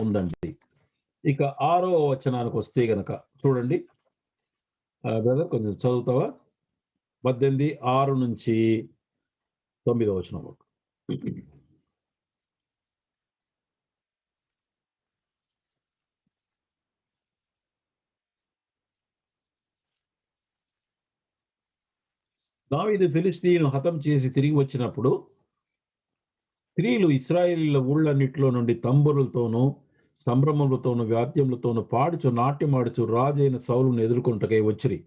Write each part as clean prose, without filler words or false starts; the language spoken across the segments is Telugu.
ఉందండి. ఇక 6వ వచనానికి వస్తే గనక చూడండి. బ్రదర్ కొంచెం చదువుతావా? 18, 6 నుంచి 9వ వచనం వరకు. దావీదు ఫిలిష్తీయులను హతం చేసి తిరిగి వచ్చినప్పుడు స్త్రీలు ఇశ్రాయేలీయుల ఊళ్ళన్నిటిలో నుండి తంబురులతోనూ, సంభ్రమములతోనూ, వాద్యములతోనూ పాడుచు నాట్యమాడుచు రాజైన సౌలును ఎదుర్కొనుటకై వచ్చిరి.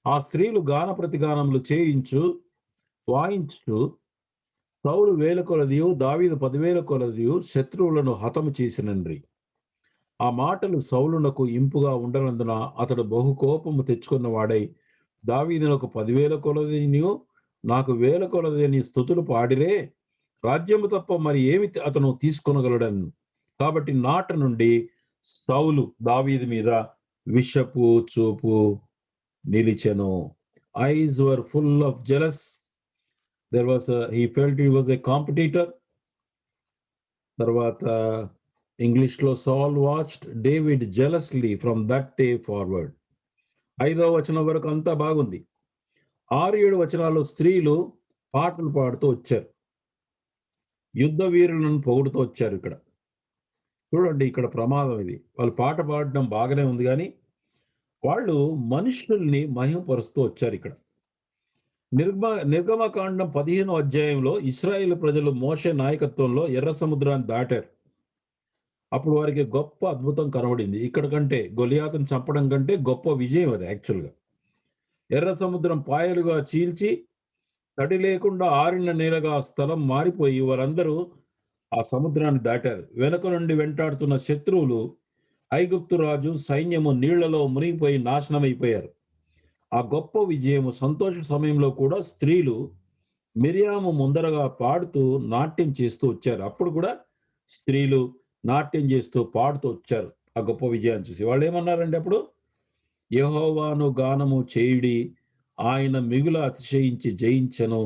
ఆ స్త్రీలు గాన ప్రతిగానములు చేయించు వాయించుచు సౌలు 1000 కొలదియు దావీదు 10,000 కొలదియు శత్రువులను హతము చేసినండ్రి. ఆ మాటలు సౌలునకు ఇంపుగా ఉండనందున అతడు బహు కోపము తెచ్చుకున్న వాడై దావీదునకు 10,000 కొలదినియు నాకు 1000 కొలది స్తుతులు పాడిరే, రాజ్యము తప్ప మరి ఏమి అతను తీసుకొనగలడను. కాబట్టి నాట నుండి సౌలు దావీదు మీద విషపు చూపు నిలిచెను. Ice were full of jealous. he felt he was a competitor. తర్వాత ఇంగ్లీష్లో సాల్ watched David జెలస్లీ from that day forward. 5వ వచనం వరకు అంతా బాగుంది. 6-7 వచనాల్లో స్త్రీలు పాటలు పాడుతూ వచ్చారు, యుద్ధ వీరులను పొగుడుతూ వచ్చారు. ఇక్కడ చూడండి, ఇక్కడ ప్రమాదం ఇది. వాళ్ళు పాట పాడడం బాగానే ఉంది, కానీ వాళ్ళు మనుషుల్ని మహిమపరుస్తూ వచ్చారు. ఇక్కడ నిర్గమకాండం 15వ అధ్యాయంలో ఇశ్రాయేలు ప్రజలు మోషే నాయకత్వంలో ఎర్ర సముద్రాన్ని దాటారు. అప్పుడు వారికి గొప్ప అద్భుతం కనబడింది. ఇక్కడ కంటే గొలియాతును చంపడం కంటే గొప్ప విజయం అది. యాక్చువల్గా ఎర్ర సముద్రం పాయలుగా చీల్చి తడి లేకుండా ఆరిన నేలగా ఆ స్థలం మారిపోయి వారందరూ ఆ సముద్రాన్ని దాటారు. వెనుక నుండి వెంటాడుతున్న శత్రువులు, ఐగుప్తు రాజు సైన్యము నీళ్లలో మునిగిపోయి నాశనమైపోయారు. ఆ గొప్ప విజయము సంతోష సమయంలో కూడా స్త్రీలు మిరియాము ముందరగా పాడుతూ నాట్యం చేస్తూ వచ్చారు. అప్పుడు కూడా స్త్రీలు నాట్యం చేస్తూ పాడుతూ వచ్చారు ఆ గొప్ప విజయాన్ని చూసి. వాళ్ళు ఏమన్నారండి అప్పుడు? యెహోవాను గానము చేయుడి, ఆయన మిగుల అతిశయించి జయించెను,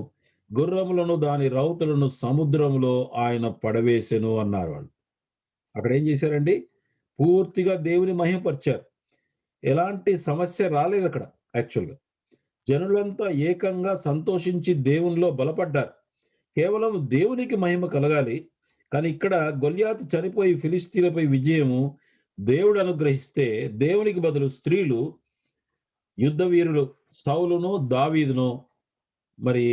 గుర్రములను దాని రౌతులను సముద్రములో ఆయన పడవేసెను అన్నారు వాళ్ళు. అక్కడ ఏం చేశారండి? పూర్తిగా దేవుని మహిమపరిచారు. ఎలాంటి సమస్య రాలేదు అక్కడ. యాక్చువల్గా జనులంతా ఏకంగా సంతోషించి దేవునిలో బలపడ్డారు. కేవలం దేవునికి మహిమ కలగాలి. కానీ ఇక్కడ గొల్యాతు చనిపోయి ఫిలిష్తీయులపై విజయము దేవుడు అనుగ్రహిస్తే, దేవునికి బదులు స్త్రీలు యుద్ధ వీరులు సౌలును దావీదును మరి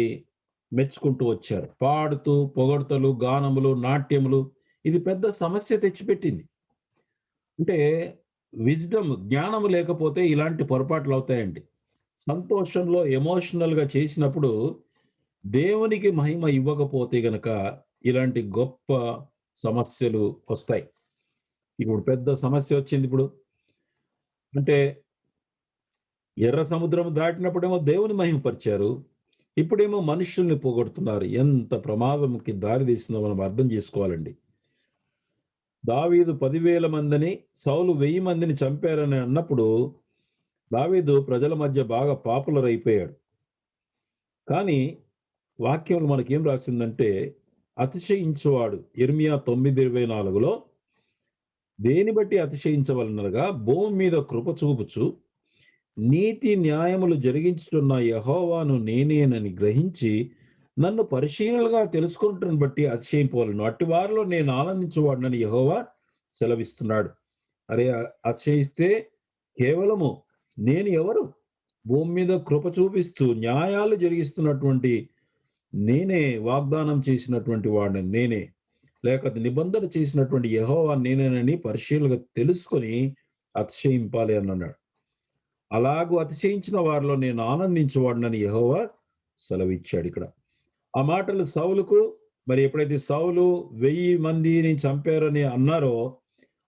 మెచ్చుకుంటూ వచ్చారు. పాడుతూ పొగడ్తలు, గానములు, నాట్యములు. ఇది పెద్ద సమస్య తెచ్చిపెట్టింది. అంటే విజ్డమ్, జ్ఞానము లేకపోతే ఇలాంటి పొరపాట్లు అవుతాయండి. సంతోషంలో ఎమోషనల్గా చేసినప్పుడు దేవునికి మహిమ ఇవ్వకపోతే గనక ఇలాంటి గొప్ప సమస్యలు వస్తాయి. ఇప్పుడు పెద్ద సమస్య వచ్చింది. ఇప్పుడు అంటే ఎర్ర సముద్రం దాటినప్పుడేమో దేవుని మహిమపరిచారు, ఇప్పుడేమో మనుషుల్ని పోగొడుతున్నారు. ఎంత ప్రమాదంకి దారి తీసిందో మనం అర్థం చేసుకోవాలండి. దావీదు 10,000 మందిని, సౌలు 1000 మందిని చంపారని అన్నప్పుడు దావీదు ప్రజల మధ్య బాగా పాపులర్ అయిపోయాడు. కానీ వాక్యంలో మనకేం రాసిందంటే, అతిశయించువాడు ఇర్మియా 9:24లో దేని బట్టి అతిశయించవలనగా భూమి మీద కృప చూపుచు నీతి న్యాయములు జరిగించుతున్న యెహోవాను నేనేనని గ్రహించి నన్ను పరిశీలనగా తెలుసుకుంటున్న బట్టి అతిశయింపవలను, అట్టి వారిలో నేను ఆనందించువాడినని యెహోవా సెలవిస్తున్నాడు. అరే, అతిశయిస్తే కేవలము నేను ఎవరు? భూమి మీద కృప చూపిస్తూ న్యాయాలు జరిగిస్తున్నటువంటి నేనే, వాగ్దానం చేసినటువంటి వాడిని నేనే, లేక నిబంధన చేసినటువంటి యెహోవా నేనేనని పరిశీలనగా తెలుసుకొని అతిశయింపాలి అని అన్నాడు. అలాగూ అతిశయించిన వారిలో నేను ఆనందించేవాడినని యెహోవా సెలవిచ్చాడు. ఇక్కడ ఆ మాటలు సౌలుకు, మరి ఎప్పుడైతే సౌలు 1000 మందిని చంపారని అన్నారో,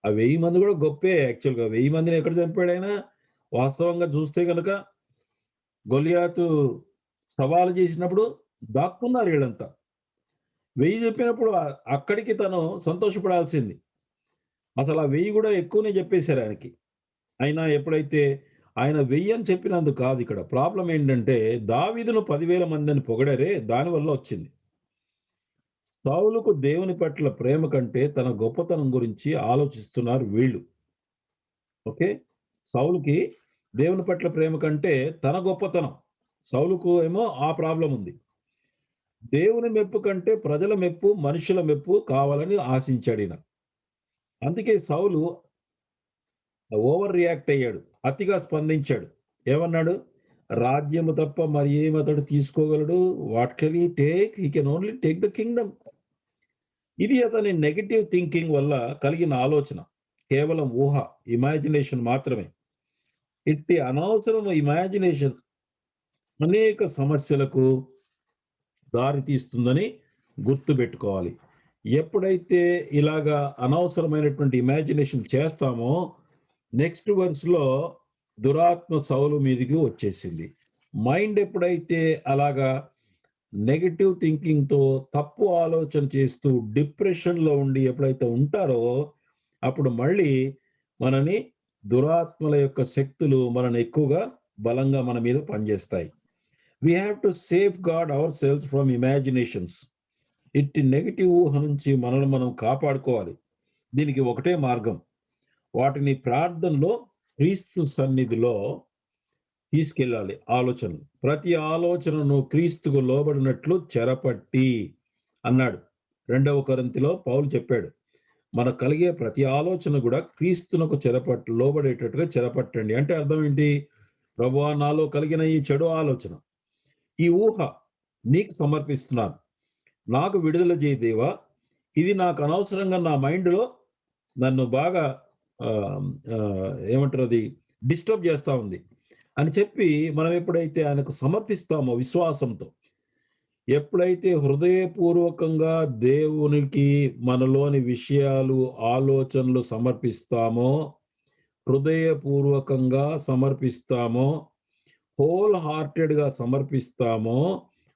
ఆ 1000 మంది కూడా గొప్పే. యాక్చువల్గా 1000 మందిని ఎక్కడ చంపాడు ఆయన? వాస్తవంగా చూస్తే కనుక గొలియాతు సవాలు చేసినప్పుడు దాక్కున్నారు వీళ్ళంతా. 1000 చెప్పినప్పుడు అక్కడికి తను సంతోషపడాల్సింది. అసలు ఆ 1000 కూడా ఎక్కువనే చెప్పేశారు ఆయనకి. అయినా ఎప్పుడైతే ఆయన 1000 అని చెప్పినందుకు కాదు ఇక్కడ ప్రాబ్లం ఏంటంటే, దావీదును 10,000 మందిని పొగడారే, దానివల్ల వచ్చింది. సౌలుకు దేవుని పట్ల ప్రేమ కంటే తన గొప్పతనం గురించి ఆలోచిస్తున్నారు వీళ్ళు. ఓకే. సౌలుకి దేవుని పట్ల ప్రేమ కంటే తన గొప్పతనం. సౌలుకు ఏమో ఆ ప్రాబ్లమ్ ఉంది. దేవుని మెప్పు కంటే ప్రజల మెప్పు, మనుషుల మెప్పు కావాలని ఆశించాడీయన. అందుకే సౌలు ఓవర్ రియాక్ట్ అయ్యాడు. అతిగా స్పందించాడు. ఏమన్నాడు? రాజ్యము తప్ప మరి ఏమి అతడు తీసుకోగలడు? What can he take? He can only take the kingdom. ఇది అతని నెగెటివ్ థింకింగ్ వల్ల కలిగిన ఆలోచన. కేవలం ఊహ, ఇమాజినేషన్ మాత్రమే. ఇట్టి అనవసరం ఇమాజినేషన్ అనేక సమస్యలకు దారి తీస్తుందని గుర్తుపెట్టుకోవాలి. ఎప్పుడైతే ఇలాగా అనవసరమైనటువంటి ఇమాజినేషన్ చేస్తామో, నెక్స్ట్ వర్స్‌లో దురాత్మ సౌలు మీదికి వచ్చేసింది. మైండ్ ఎప్పుడైతే అలాగా నెగెటివ్ థింకింగ్‌తో తప్పు ఆలోచన చేస్తూ డిప్రెషన్‌లో ఉండి ఎప్పుడైతే ఉంటారో, అప్పుడు మళ్ళీ మనని దురాత్మల యొక్క శక్తులు మనని ఎక్కువగా బలంగా మన మీద పనిచేస్తాయి. We have to safeguard our from imaginations. ఇట్టి నెగెటివ్ ఊహ నుంచి మనల్ని మనం కాపాడుకోవాలి. దీనికి ఒకటే మార్గం. వాటిని ప్రార్థనలో క్రీస్తు సన్నిధిలో తీసుకెళ్ళాలి ఆలోచనలు. ప్రతి ఆలోచనను క్రీస్తుకు లోబడినట్లు చెరపట్టి అన్నాడు. 2వ కొరింథీలో పౌలు చెప్పాడు. మనకు కలిగే ప్రతి ఆలోచన కూడా క్రీస్తునకు లోబడేటట్టుగా చెరపట్టండి. అంటే అర్థం ఏంటి? ప్రభువా నాలో కలిగిన ఈ చెడు ఆలోచన, ఈ ఊహ నీకు సమర్పిస్తున్నాను. నాకు విడుదల చేయి దేవా. ఇది నాకు అనవసరంగా నా మైండ్‌లో నన్ను బాగా ఆహ్, ఏమంటారు అది డిస్టర్బ్ చేస్తా ఉంది అని చెప్పి మనం ఎప్పుడైతే ఆయనకు సమర్పిస్తామో విశ్వాసంతో, ఎప్పుడైతే హృదయపూర్వకంగా దేవునికి మనలోని విషయాలు, ఆలోచనలు సమర్పిస్తామో, హృదయపూర్వకంగా సమర్పిస్తామో, హోల్ హార్టెడ్‌గా సమర్పిస్తామో,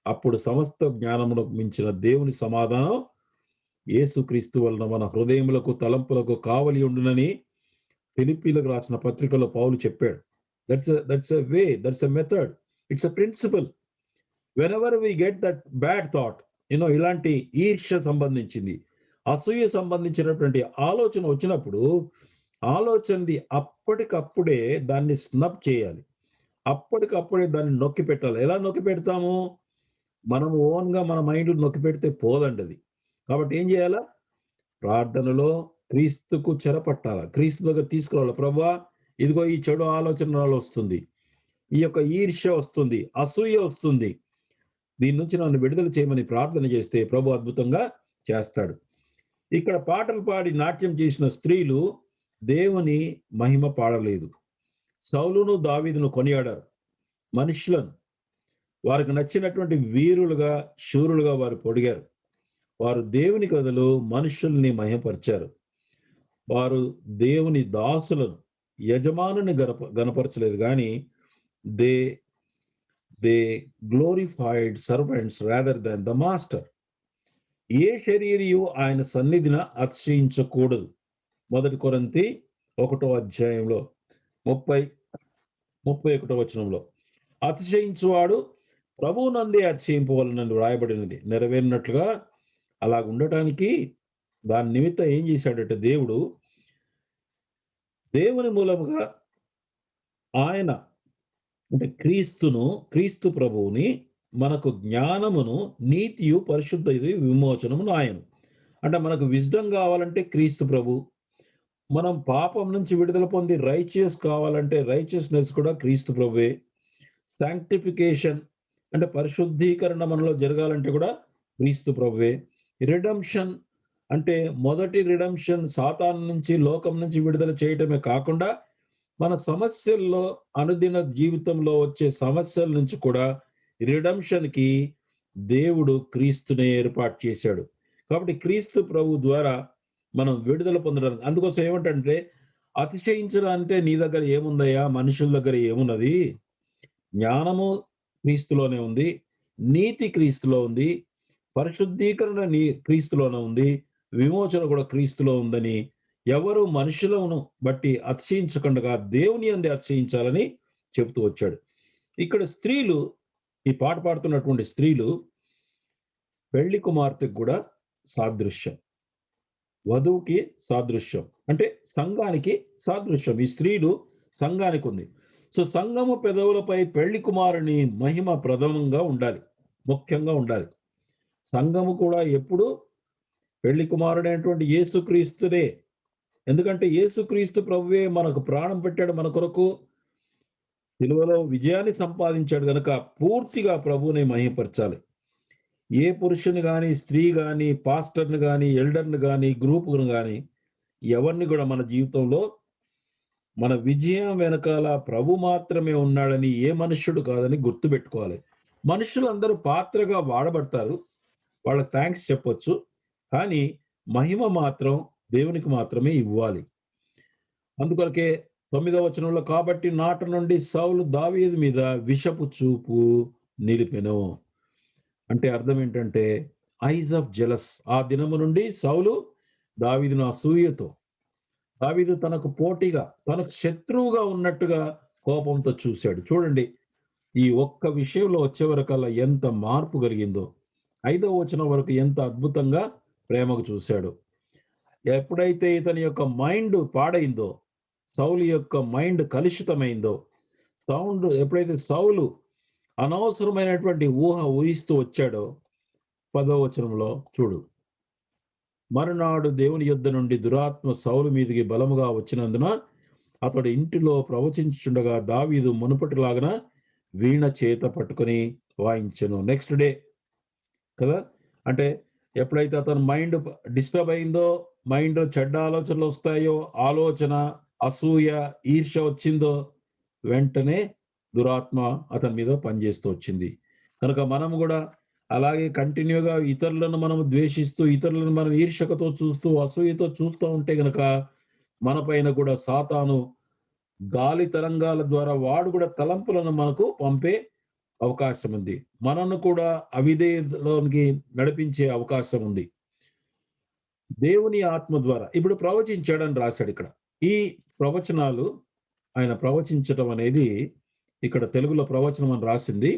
అప్పుడు సమస్త జ్ఞానమునకు మించిన దేవుని సమాధానం యేసుక్రీస్తు వలన మన హృదయములకు, తలంపులకు కావలి ఉండునని ఫిలిప్పీలకు రాసిన పత్రికలో పౌలు చెప్పాడు. That's a way, that's a method. It's a principle. Whenever we get that bad thought, ఇలాంటి ఈర్ష్య సంబంధించింది, అసూయ సంబంధించినటువంటి ఆలోచన వచ్చినప్పుడు, ఆలోచనది అప్పటికప్పుడే దాన్ని స్నబ్ చేయాలి. అప్పటికప్పుడే దాన్ని నొక్కి పెట్టాలి. ఎలా నొక్కి పెడతాము? మనం ఓన్‌గా మన మైండ్ నొక్కి పెడితే పోదండి అది. కాబట్టి ఏం చేయాలా? ప్రార్థనలో క్రీస్తుకు చెరపట్టాల. క్రీస్తు దగ్గర తీసుకురావాలి. ప్రభువా, ఇదిగో ఈ చెడు ఆలోచన నాలో వస్తుంది. ఈ యొక్క ఈర్ష్య వస్తుంది. అసూయ వస్తుంది. దీని నుంచి నన్ను విడుదల చేయమని ప్రార్థన చేస్తే ప్రభు అద్భుతంగా చేస్తాడు. ఇక్కడ పాటలు పాడి నాట్యం చేసిన స్త్రీలు దేవుని మహిమ పాడలేదు. సౌలును, దావీదును కొనియాడారు. మనుషులను వారికి నచ్చినటువంటి వీరులుగా, శూరులుగా వారు పొడిగారు. వారు దేవుని బదులు మనుషుల్ని మహిమపరిచారు. వారు దేవుని దాసులను, యజమానుని గనపరచలేదు గాని they they glorified servants rather than the master. ఏ శరీరియు ఆయన సన్నిధిన అతిశయించకూడదు. 1 కొరింథీ 1 అధ్యాయంలో 30, 31 వచనంలో. అతిశయించువాడు ప్రభువునందే అతిశయింపవలెనని వ్రాయబడినది నెరవేరినట్లుగా అలాగుండటానికి దాని నిమిత్తం ఏం చేశాడంటే దేవుని మూలముగా ఆయన అంటే క్రీస్తు ప్రభువుని మనకు జ్ఞానమును, నీతియు, పరిశుద్ధత, విమోచనమును ఆయన. అంటే మనకు విజ్డమ్ కావాలంటే క్రీస్తు ప్రభు. మనం పాపం నుంచి విడుదల పొంది రైచియస్ కావాలంటే రైచియస్‌నెస్ కూడా క్రీస్తు ప్రభువే. సాంక్టిఫికేషన్ అంటే పరిశుద్ధీకరణ మనలో జరగాలంటే కూడా క్రీస్తు ప్రభువే. రిడెంప్షన్ అంటే మొదటి రిడెంప్షన్ సాతాను నుంచి, లోకం నుంచి విడుదల చేయటమే కాకుండా మన సమస్యల్లో, అనుదిన జీవితంలో వచ్చే సమస్యల నుంచి కూడా రిడెంప్షన్‌కి దేవుడు క్రీస్తునే ఏర్పాటు చేశాడు. కాబట్టి క్రీస్తు ప్రభు ద్వారా మనం విడుదల పొందడానికి అందుకోసం ఏమంటంటే, అతిశయించడం అంటే నీ దగ్గర ఏముందయ్యా? మనుషుల దగ్గర ఏమున్నది? జ్ఞానము క్రీస్తులోనే ఉంది. నీతి క్రీస్తులో ఉంది. పరిశుద్ధీకరణ క్రీస్తులోనే ఉంది. విమోచన కూడా క్రీస్తులో ఉందని ఎవరు మనుషులను బట్టి అతిశయించకుండగా దేవుని యందే అతిశయించాలని చెబుతూ వచ్చాడు. ఇక్కడ స్త్రీలు ఈ పాట పాడుతున్నటువంటి స్త్రీలు పెళ్లి కుమార్తెకు కూడా సాదృశ్యం. వధువుకి సాదృశ్యం. అంటే సంఘానికి సాదృశ్యం. ఈ స్త్రీలు సంఘానికి ఉంది. సో, సంఘము పెదవులపై పెళ్లి కుమారుని మహిమ ప్రథమంగా ఉండాలి. ముఖ్యంగా ఉండాలి. సంఘము కూడా ఎప్పుడు పెళ్లి కుమారుడైనటువంటి యేసుక్రీస్తునే. ఎందుకంటే యేసుక్రీస్తు ప్రభువే మనకు ప్రాణం పెట్టాడు మన కొరకు. సిలువలో విజయాన్ని సంపాదించాడు గనక పూర్తిగా ప్రభువుని మహిమపరచాలి. ఏ పురుషుని గాని, స్త్రీ గాని, పాస్టర్‌ని గాని, ఎల్డర్‌ని గాని, గ్రూప్‌ను గాని ఎవరిని కూడా మన జీవితంలో మన విజయం వెనకాల ప్రభు మాత్రమే ఉన్నాడని ఏ మనుష్యుడు కాదని గుర్తుపెట్టుకోవాలి. మనుషులందరూ పాత్రగా వాడబడతారు. వాళ్ళకి థాంక్స్ చెప్పొచ్చు. కానీ మహిమ మాత్రం దేవునికి మాత్రమే ఇవ్వాలి. అందుకొరకే 9వ వచనంలో కాబట్టి నాట నుండి సౌలు దావీదు మీద విషపు చూపు నిలిపెను. అంటే అర్థం ఏంటంటే ఐస్ ఆఫ్ జెలస్. ఆ దినము నుండి సౌలు దావీదును అసూయతో, దావీదు తనకు పోటీగా, తనకు శత్రువుగా ఉన్నట్టుగా కోపంతో చూశాడు. చూడండి, ఈ ఒక్క విషయంలో వచ్చేవరకల్లా ఎంత మార్పు కలిగిందో. 5వ వచనం వరకు ఎంత అద్భుతంగా ప్రేమకు చూశాడు. ఎప్పుడైతే ఇతని యొక్క మైండ్ పాడైందో, సౌలు యొక్క మైండ్ కలుషితమైందో, ఎప్పుడైతే సౌలు అనవసరమైనటువంటి ఊహ ఊహిస్తూ వచ్చాడో, 10వ వచనంలో చూడు. మరునాడు దేవుని యొద్ద నుండి దురాత్మ సౌలు మీదికి బలముగా వచ్చినందున అతడు ఇంటిలో ప్రవచించుచుండగా దావీదు మునుపటిలాగన వీణ చేత పట్టుకొని వాయించెను. నెక్స్ట్ డే కదా! అంటే ఎప్పుడైతే అతని మైండ్ డిస్టర్బ్ అయిందో, మైండ్ చెడ్డ ఆలోచనలు వస్తాయో, ఆలోచన, అసూయ, ఈర్ష్య వచ్చిందో, వెంటనే దురాత్మ అతని మీద పనిచేస్తూ వచ్చింది. కనుక మనము గూడా అలాగే కంటిన్యూగా ఇతరులను మనం ద్వేషిస్తూ, ఇతరులను మనం ఈర్ష్యకతో చూస్తూ, అసూయతో చూస్తూ ఉంటే గనక మన పైన కూడా సాతాను గాలి తరంగాల ద్వారా వాడు కూడా తలంపులను మనకు పంపే అవకాశం ఉంది. మనను కూడా అవిధేయతలోనికి నడిపించే అవకాశం ఉంది. దేవుని ఆత్మ ద్వారా ఇప్పుడు ప్రవచించాడని రాశాడిక్కడ. ఈ ప్రవచనాలు ఆయన ప్రవచించటం అనేది ఇక్కడ తెలుగులో ప్రవచనం అని రాసింది.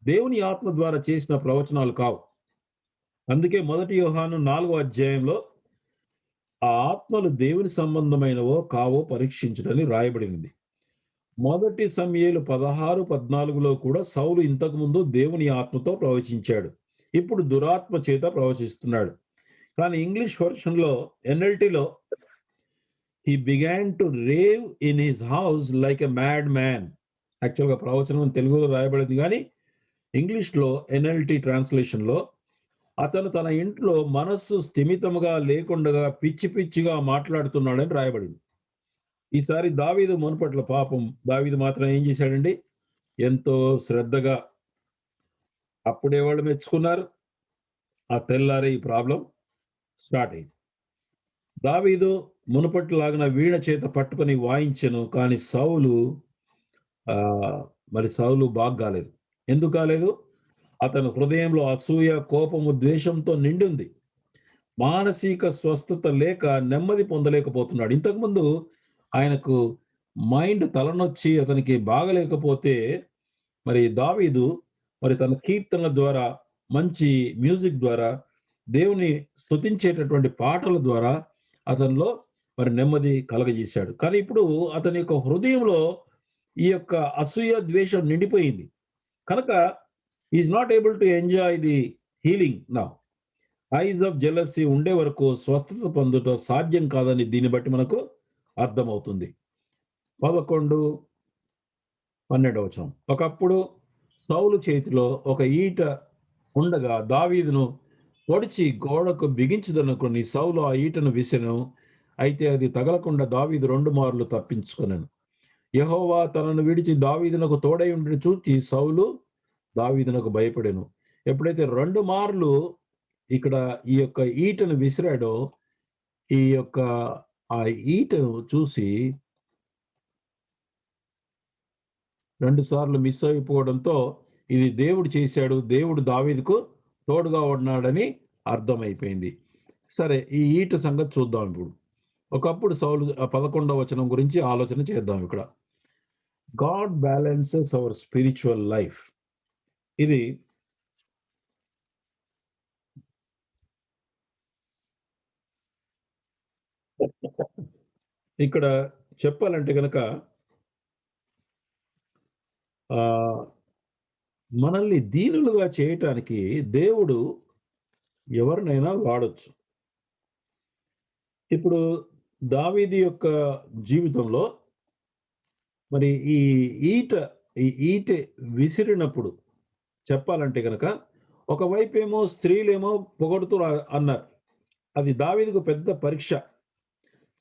దేవుని ఆత్మ ద్వారా చేసిన ప్రవచనాలు కావు. అందుకే 1 యోహాను 4వ అధ్యాయంలో ఆ ఆత్మలు దేవుని సంబంధమైనవో కావో పరీక్షించుటని రాయబడింది. 1 సమూయేలు 16, 14లో కూడా సౌలు ఇంతకుముందు దేవుని ఆత్మతో ప్రవచించాడు. ఇప్పుడు దురాత్మ చేత ప్రవచిస్తున్నాడు. కానీ ఇంగ్లీష్ వెర్షన్‌లో ఎన్ఎల్టీలో he began to rave in his house like a mad man. యాక్చువల్‌గా ప్రవచనం తెలుగులో రాయబడింది గానీ, ఇంగ్లీష్‌లో ఎన్ఎల్టీ ట్రాన్స్‌లేషన్‌లో అతను తన ఇంట్లో మనస్సు స్థిమితముగా లేకుండగా పిచ్చి పిచ్చిగా మాట్లాడుతున్నాడని రాయబడింది. ఈసారి దావీదు మునుపట్ల పాపం దావీదు మాత్రం ఏం చేశాడండి? ఎంతో శ్రద్ధగా అప్పుడే వాళ్ళు మెచ్చుకున్నారు. ఆ తెల్లారే ఈ ప్రాబ్లమ్ స్టార్ట్ అయింది. దావీదు మునుపటిలాగున వీణ చేత పట్టుకొని వాయించెను. కానీ సౌలు బాగ్గాలేదు. ఎందుకు కాలేదు? అతని హృదయంలో అసూయ, కోపము, ద్వేషంతో నిండుంది. మానసిక స్వస్థత లేక నెమ్మది పొందలేకపోతున్నాడు. ఇంతకుముందు ఆయనకు మైండ్ తలనొచ్చి అతనికి బాగలేకపోతే మరి దావీదు తన కీర్తనల ద్వారా, మంచి మ్యూజిక్ ద్వారా, దేవుని స్తుతించేటటువంటి పాటల ద్వారా అతనిలో నెమ్మది కలగజేశాడు. కానీ ఇప్పుడు అతని యొక్క హృదయంలో ఈ యొక్క అసూయ, ద్వేషం నిండిపోయింది. కనుక he is not able to enjoy the healing now. Eyes of jealousy ఉండే వరకు స్వస్థత పొందుట సాధ్యం కాదని దీన్ని బట్టి మనకు అర్థమవుతుంది. 11, 12 వచనం. ఒకప్పుడు సౌలు చేతిలో ఒక ఈట ఉండగా దావీదును పొడిచి గోడకు బిగించుదనుకొని సౌలు ఆ ఈటను విసెను. అయితే అది తగలకుండా దావీదు 2 మార్లు తప్పించుకొనెను. యెహోవా తనను విడిచి దావీదునకు తోడై ఉండుట చూచి సౌలు దావీదునకు భయపడెను. ఎప్పుడైతే 2 మార్లు ఇక్కడ ఈ యొక్క ఈటను విసిరాడో, ఈ యొక్క ఆ ఈటను చూసి 2 సార్లు మిస్ అయిపోవడంతో ఇది దేవుడు చేశాడు. దేవుడు దావీదుకు తోడుగా ఉన్నాడని అర్థమైపోయింది. సరే, ఈ ఈట సంగతి చూద్దాం ఇప్పుడు. ఒకప్పుడు సౌలు 11వ వచనం గురించి ఆలోచన చేద్దాం ఇక్కడ. God balances our spiritual life. ఇది ఇక్కడ చెప్పాలంటే గనక ఆహ్, మనల్ని దీనులుగా చేయటానికి దేవుడు ఎవరినైనా వాడొచ్చు. ఇప్పుడు దావీదు యొక్క జీవితంలో మరి ఈట ఈ ఈటె విసిరినప్పుడు చెప్పాలంటే గనక ఒకవైపేమో స్త్రీలేమో పొగడుతూ అన్నారు. అది దావీదుకు పెద్ద పరీక్ష.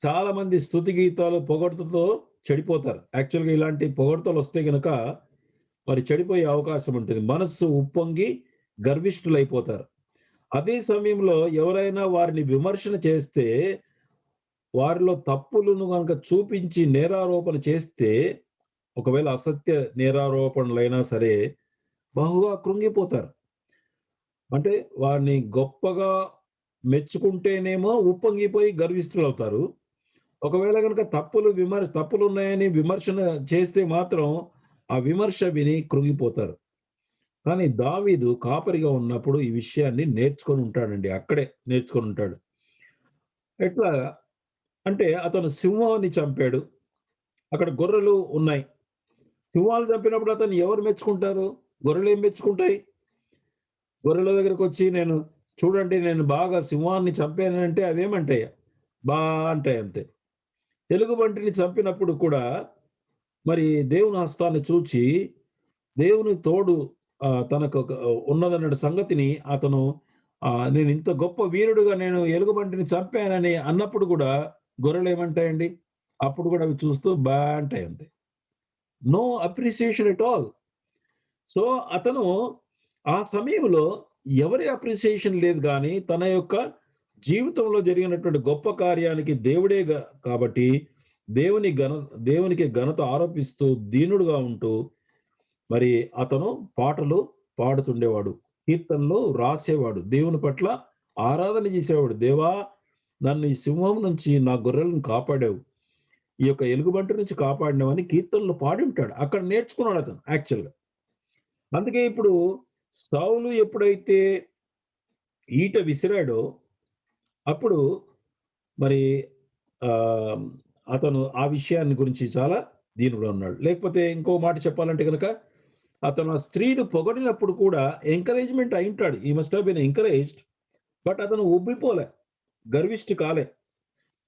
చాలా మంది స్తుతి గీతాలు పొగడ్తలతో చెడిపోతారు. యాక్చువల్‌గా ఇలాంటి పొగడ్తలొస్తే గనక మరి చెడిపోయే అవకాశం ఉంటుంది. మనస్సు ఉప్పొంగి గర్విష్ఠులైపోతారు. అదే సమయంలో ఎవరైనా వారిని విమర్శన చేస్తే, వారిలో తప్పులను గనక చూపించి నేరారోపణ చేస్తే, ఒకవేళ అసత్య నేరారోపణలైనా సరే బహుగా కృంగిపోతారు. అంటే వారిని గొప్పగా మెచ్చుకుంటేనేమో ఉప్పొంగిపోయి గర్విష్ఠులవుతారు. ఒకవేళ గనక తప్పులున్నాయని విమర్శన చేస్తే మాత్రం, ఆ విమర్శ విని కృంగిపోతారు. కానీ దావీదు కాపరిగా ఉన్నప్పుడు ఈ విషయాన్ని నేర్చుకొని ఉంటాడండి. అక్కడే నేర్చుకొని ఉంటాడు. ఎట్లాగా? అంటే అతను సింహాన్ని చంపాడు. అక్కడ గొర్రెలు ఉన్నాయి. సింహాలు చంపినప్పుడు అతన్ని ఎవరు మెచ్చుకుంటారు? గొర్రెలేం మెచ్చుకుంటాయి? గొర్రెల దగ్గరకొచ్చి చూడండి నేను బాగా సింహాన్ని చంపానంటే అవేమంటాయి? బా అంటాయి అంతే. ఎలుగుబంటిని చంపినప్పుడు కూడా మరి దేవుని హస్తాన్ని చూచి, దేవుని తోడు తనకొక ఉన్నదన్న సంగతిని అతను నేనింత గొప్ప వీరుడుగా నేను ఎలుగుబంటిని చంపానని అన్నప్పుడు గూడా గొర్రెలేమంటాయండి? అప్పుడు గూడా అవి చూస్తూ బా అంటాయి అంతే. No appreciation at all. So, అతను ఆ సమయంలో ఎవరి అప్రిసియేషన్ లేదు గానీ, తన యొక్క జీవితంలో జరిగినటువంటి గొప్ప కార్యానికి దేవుడే కాబట్టి దేవుని ఘన దేవునికి ఘనత ఆరోపిస్తూ దీనుడుగా ఉంటూ మరి అతను పాటలు పాడుతుండేవాడు. కీర్తనలు రాసేవాడు. దేవుని పట్ల ఆరాధన చేసేవాడు. దేవా! నన్ను ఈ సింహం నుంచి నా గొర్రెలను కాపాడావు. ఈ యొక్క ఎలుగుబంటి నుంచి కాపాడినవని కీర్తనలు పాడుంటాడు. అక్కడ నేర్చుకున్నాడు అతను యాక్చువల్‌గా. అందుకే ఇప్పుడు సౌలు ఎప్పుడైతే ఈట విసిరాడో అప్పుడు మరి ఆహ్, అతను ఆ విషయాన్ని గురించి చాలా దీనుడుగా ఉన్నాడు. లేకపోతే ఇంకో మాట చెప్పాలంటే గనక అతను ఆ స్త్రీని పొగిడినప్పుడు కూడా ఎంకరేజ్‌మెంట్ అయుంటాడు. He must have been encouraged. But అతను ఉబ్బిపోలే. గర్విష్టి కాలే.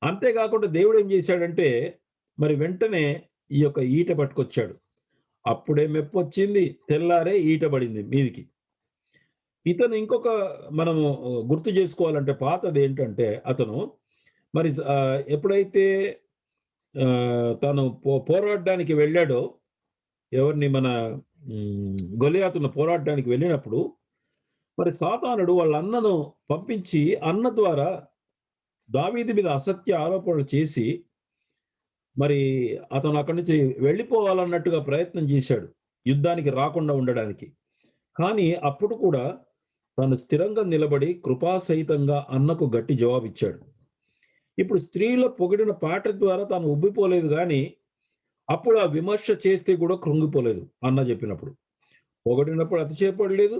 అంతే కాకుండా దేవుడేం జేశాడంటే, మరి వెంటనే ఈ యొక్క ఈట పట్టుకొచ్చాడు. అప్పుడే మెప్పొచ్చింది. తెల్లారే ఈట పడింది మీదికి. ఇతను ఇంకొక మనము గుర్తు జేసుకోవాలంటే పాతదేంటంటే అతను మరి ఎప్పుడైతే తను పోరాడడానికి వెళ్ళాడో ఎవరిని మన గొలియాతును పోరాడడానికి వెళ్ళినప్పుడు మరి సాతానుడు వాళ్ళ అన్నను పంపించి అన్న ద్వారా దావీదు మీద అసత్య ఆరోపణలు చేసి మరి అతను అక్కడి నుంచి వెళ్ళిపోవాలన్నట్టుగా ప్రయత్నం చేశాడు. యుద్ధానికి రాకుండా ఉండడానికి. కానీ అప్పుడు కూడా తను స్థిరంగా నిలబడి కృపాసహితంగా అన్నకు గట్టి జవాబిచ్చాడు. ఇప్పుడు స్త్రీల పొగిడిన పాట ద్వారా తాను ఉబ్బిపోలేదు గానీ, అప్పుడు ఆ విమర్శ చేస్తే కూడా కృంగిపోలేదు అన్న చెప్పినప్పుడు. పొగిడినప్పుడు అతిశయపడలేదు.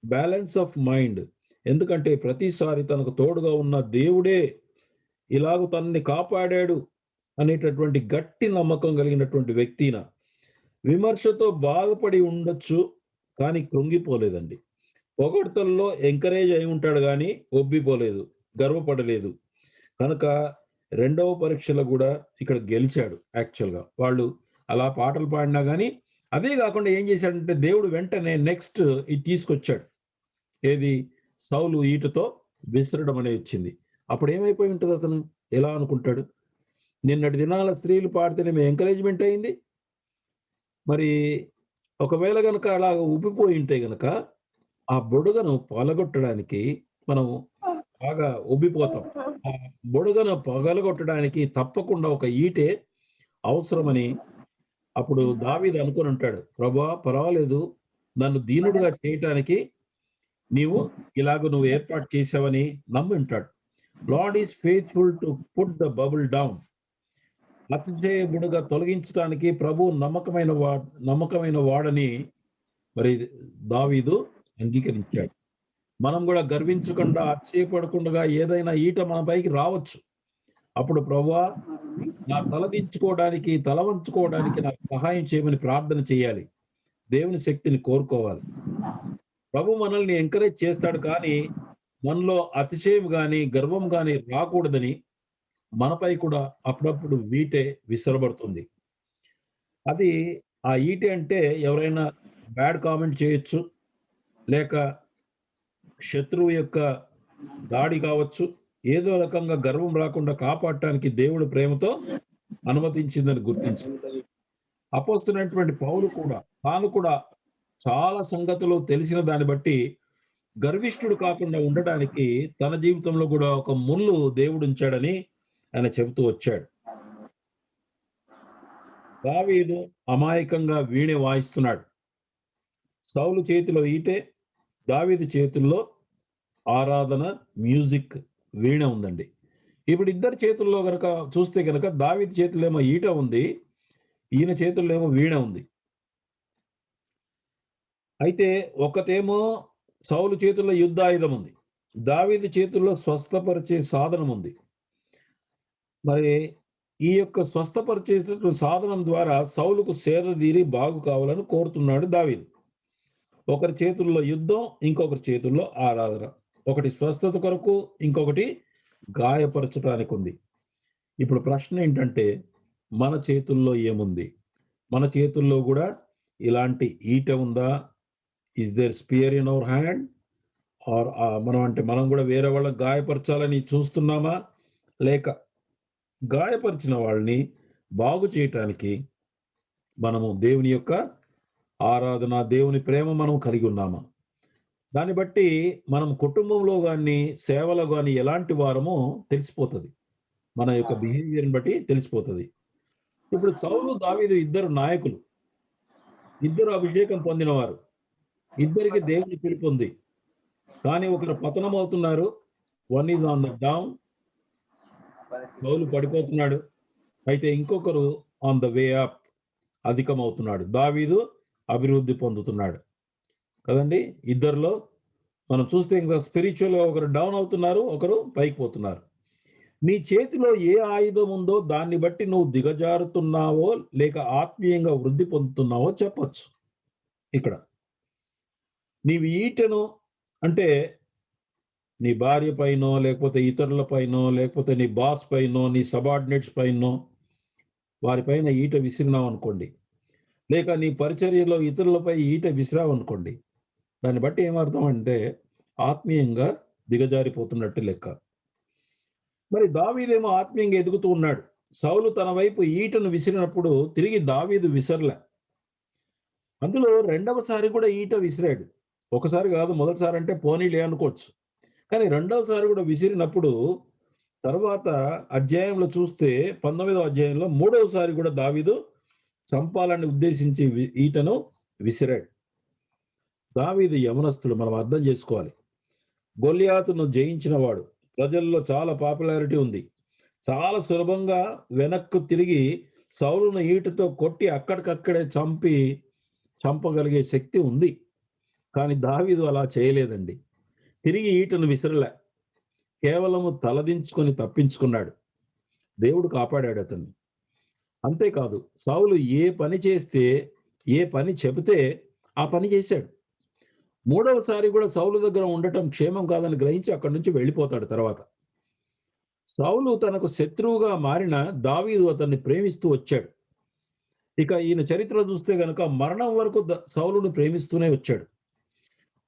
Balance of mind. ఎందుకంటే ప్రతిసారి తనకు తోడుగా ఉన్న దేవుడే ఇలాగ తనని కాపాడాడు అనేటటువంటి గట్టి నమ్మకం కలిగినటువంటి వ్యక్తిన విమర్శతో బాధపడి ఉండొచ్చు. కానీ కృంగిపోలేదండి. పొగడ్తల్లో ఎంకరేజ్ అయి ఉంటాడు గానీ ఒబ్బిపోలేదు. గర్వపడలేదు. కనుక రెండవ పరీక్షలో గూడా ఇక్కడ గెలిచాడు యాక్చువల్‌గా. వాళ్ళు అలా పాటలు పాడినా గానీ, అదే గాకుండా ఏం జేశాడంటే దేవుడు వెంటనే నెక్స్ట్ ఇది తీసుకొచ్చాడు. ఏది? సౌలు ఈటెతో విసరడం అనేది వచ్చింది. అప్పుడేమైపోయి ఉంటది అతను? ఎలా అనుకుంటాడు? నిన్నటి దినాల స్త్రీలు పాడితేనేమో ఎంకరేజ్‌మెంట్ అయింది. మరి ఒకవేళ గనక అలాగ ఉబ్బిపోయుంటే గనక, ఆ బుడగను పగలగొట్టడానికి మనం బాగా ఉబ్బిపోతాం. ఆ బుడగను పగలగొట్టడానికి తప్పకుండా ఒక ఈటె అవసరమని అప్పుడు దావీదు అనుకోనుంటాడు. ప్రభువా! పర్వాలేదు. నన్ను దీనుడుగా చేయటానికి నువ్వు ఏర్పాటు చేశావని నమ్ముంటాడు. Lord is faithful to put the bubble down. అతిశయమునుగా తొలగించడానికి ప్రభువు నమ్మకమైన వాడని మరి దావీదు అంగీకరించాడు. మనం గూడా గర్వించకుండా, అతిశయపడకుండగా ఏదైనా ఈట మన పైకి రావచ్చు. అప్పుడు ప్రభువా! నా తలదించుకోవడానికి, తల వంచుకోవడానికి నాకు సహాయం చేయమని ప్రార్థన చేయాలి. దేవుని శక్తిని కోరుకోవాలి. ప్రభు మనల్ని ఎంకరేజ్ చేస్తాడు కానీ, మనలో అతిశయం గాని, గర్వం గాని రాకూడదని మనపై కూడా అప్పుడప్పుడు వీటే విసరబడుతుంది. అది ఆ ఈటె అంటే ఎవరైనా బ్యాడ్ కామెంట్ చేయొచ్చు. లేక శత్రువు యొక్క దాడి కావచ్చు. ఏదో రకంగా గర్వం రాకుండా కాపాడటానికి దేవుడు ప్రేమతో అనుమతించిందని గుర్తించాలి. అపోస్తులైనటువంటి పౌలు కూడా తాను కూడా చాలా సంగతులు తెలిసిన దాన్ని బట్టి గర్విష్ఠుడు కాకుండా ఉండడానికి తన జీవితంలో కూడా ఒక ముల్లు దేవుడుంచాడని ఆయన చెబుతూ వచ్చాడు. దావీదు అమాయకంగా వీణ వాయిస్తున్నాడు. సౌలు చేతిలో ఈటె, దావీదు చేతుల్లో ఆరాధన, మ్యూజిక్, వీణ ఉందండి. ఇప్పుడు ఇద్దరి చేతుల్లో గనక చూస్తే గనక దావీదు చేతుల్లో ఏమో ఈట ఉంది. ఈయన చేతుల్లో ఏమో వీణ ఉంది. అయితే ఒకటేమో సౌలు చేతుల్లో యుద్ధాయుధం ఉంది. దావీదు చేతుల్లో స్వస్థపరిచే సాధనం ఉంది. మరి ఈ యొక్క స్వస్థపరిచేటటువంటి సాధనం ద్వారా సౌలుకు సేద తీరి బాగు కావాలని కోరుతున్నాడు దావీదు. ఒకరి చేతుల్లో యుద్ధం, ఇంకొకరి చేతుల్లో ఆరాధన. ఒకటి స్వస్థత కొరకు, ఇంకొకటి గాయపరచటానికి ఉంది. ఇప్పుడు ప్రశ్న ఏంటంటే మన చేతుల్లో ఏముంది? మన చేతుల్లో కూడా ఇలాంటి ఈట ఉందా? Is there spear in our hand? Or మనం కూడా వేరే వాళ్ళని గాయపరచాలని చూస్తున్నామా? లేక గాయపరిచిన వాళ్ళని బాగు చేయటానికి మనము దేవుని యొక్క ఆరాధన, దేవుని ప్రేమ మనం కలిగి ఉన్నామా? దాన్ని బట్టి మనం కుటుంబంలో గాని, సేవలో గాని ఎలాంటి వారమో తెలిసిపోతది. మన యొక్క బిహేవియర్‌ని బట్టి తెలిసిపోతది. ఇప్పుడు సౌలు, దావీదు ఇద్దరు నాయకులు. ఇద్దరు అభిషేకం పొందినవారు. ఇద్దరికి దేవుని పిలుపుంది. కానీ ఒకరు పతనమవుతున్నారు. One is on the down. సౌలు పడిపోతున్నాడు. అయితే ఇంకొకరు ఆన్ ద వే అప్ అధికమవుతున్నాడు. దావీదు అభివృద్ధి పొందుతున్నాడు. కదండీ! ఇద్దరిలో మనం చూస్తే ఇంకా స్పిరిచ్యువల్‌గా ఒకరు డౌన్ అవుతున్నారు. ఒకరు పైకి పోతున్నారు. నీ చేతిలో ఏ ఆయుధం ఉందో దాన్ని బట్టి నువ్వు దిగజారుతున్నావో, లేక ఆత్మీయంగా వృద్ధి పొందుతున్నావో చెప్పొచ్చు ఇక్కడ. నీవు ఈటెను అంటే నీ భార్య పైనో, లేకపోతే ఇతరుల పైనో, లేకపోతే నీ బాస్ పైనో, నీ సబార్డినేట్స్ పైనో వారిపైన ఈట విసిరినావనుకోండి. లేక నీ పరిచర్యలో ఇతరులపై ఈట విసిరావనుకోండి. దాన్ని బట్టి ఏమర్థం అంటే ఆత్మీయంగా దిగజారిపోతున్నట్టు లెక్క. మరి దావీదేమో ఆత్మీయంగా ఎదుగుతూ ఉన్నాడు. సౌలు తన వైపు ఈటను విసిరినప్పుడు తిరిగి దావీదు విసరలే. అందులో రెండవసారి కూడా ఈట విసిరాడు. ఒకసారి కాదు, మొదటిసారి అంటే పోనీలే అనుకోవచ్చు. కానీ రెండవసారి కూడా విసిరినప్పుడు తర్వాత అధ్యాయంలో చూస్తే 19వ అధ్యాయంలో మూడవసారి కూడా దావీదు చంపాలని ఉద్దేశించి ఈటను విసిరాడు. దావీదు యవనస్తుడు, మనం అర్థం చేసుకోవాలి. గొల్లియాతును జయించిన వాడు. ప్రజల్లో చాలా పాపులారిటీ ఉంది. చాలా సులభంగా వెనక్కు తిరిగి సౌలును ఈటతో కొట్టి అక్కడికక్కడే చంపగలిగే శక్తి ఉంది. కానీ దావీదు అలా చేయలేదండి. తిరిగి ఈటను విసరలే. కేవలము తలదించుకొని తప్పించుకున్నాడు. దేవుడు కాపాడాడు అతన్ని. అంతేకాదు, సౌలు ఏ పని చేస్తే, ఏ పని చెబితే ఆ పని చేశాడు. మూడవసారి కూడా సౌలు దగ్గర ఉండటం క్షేమం కాదని గ్రహించి అక్కడి నుంచి వెళ్ళిపోతాడు తర్వాత. సౌలు తనకు శత్రువుగా మారిన దావీదు అతన్ని ప్రేమిస్తూ వచ్చాడు. ఇక ఈయన చరిత్ర చూస్తే గనక మరణం వరకు సౌలును ప్రేమిస్తూనే వచ్చాడు.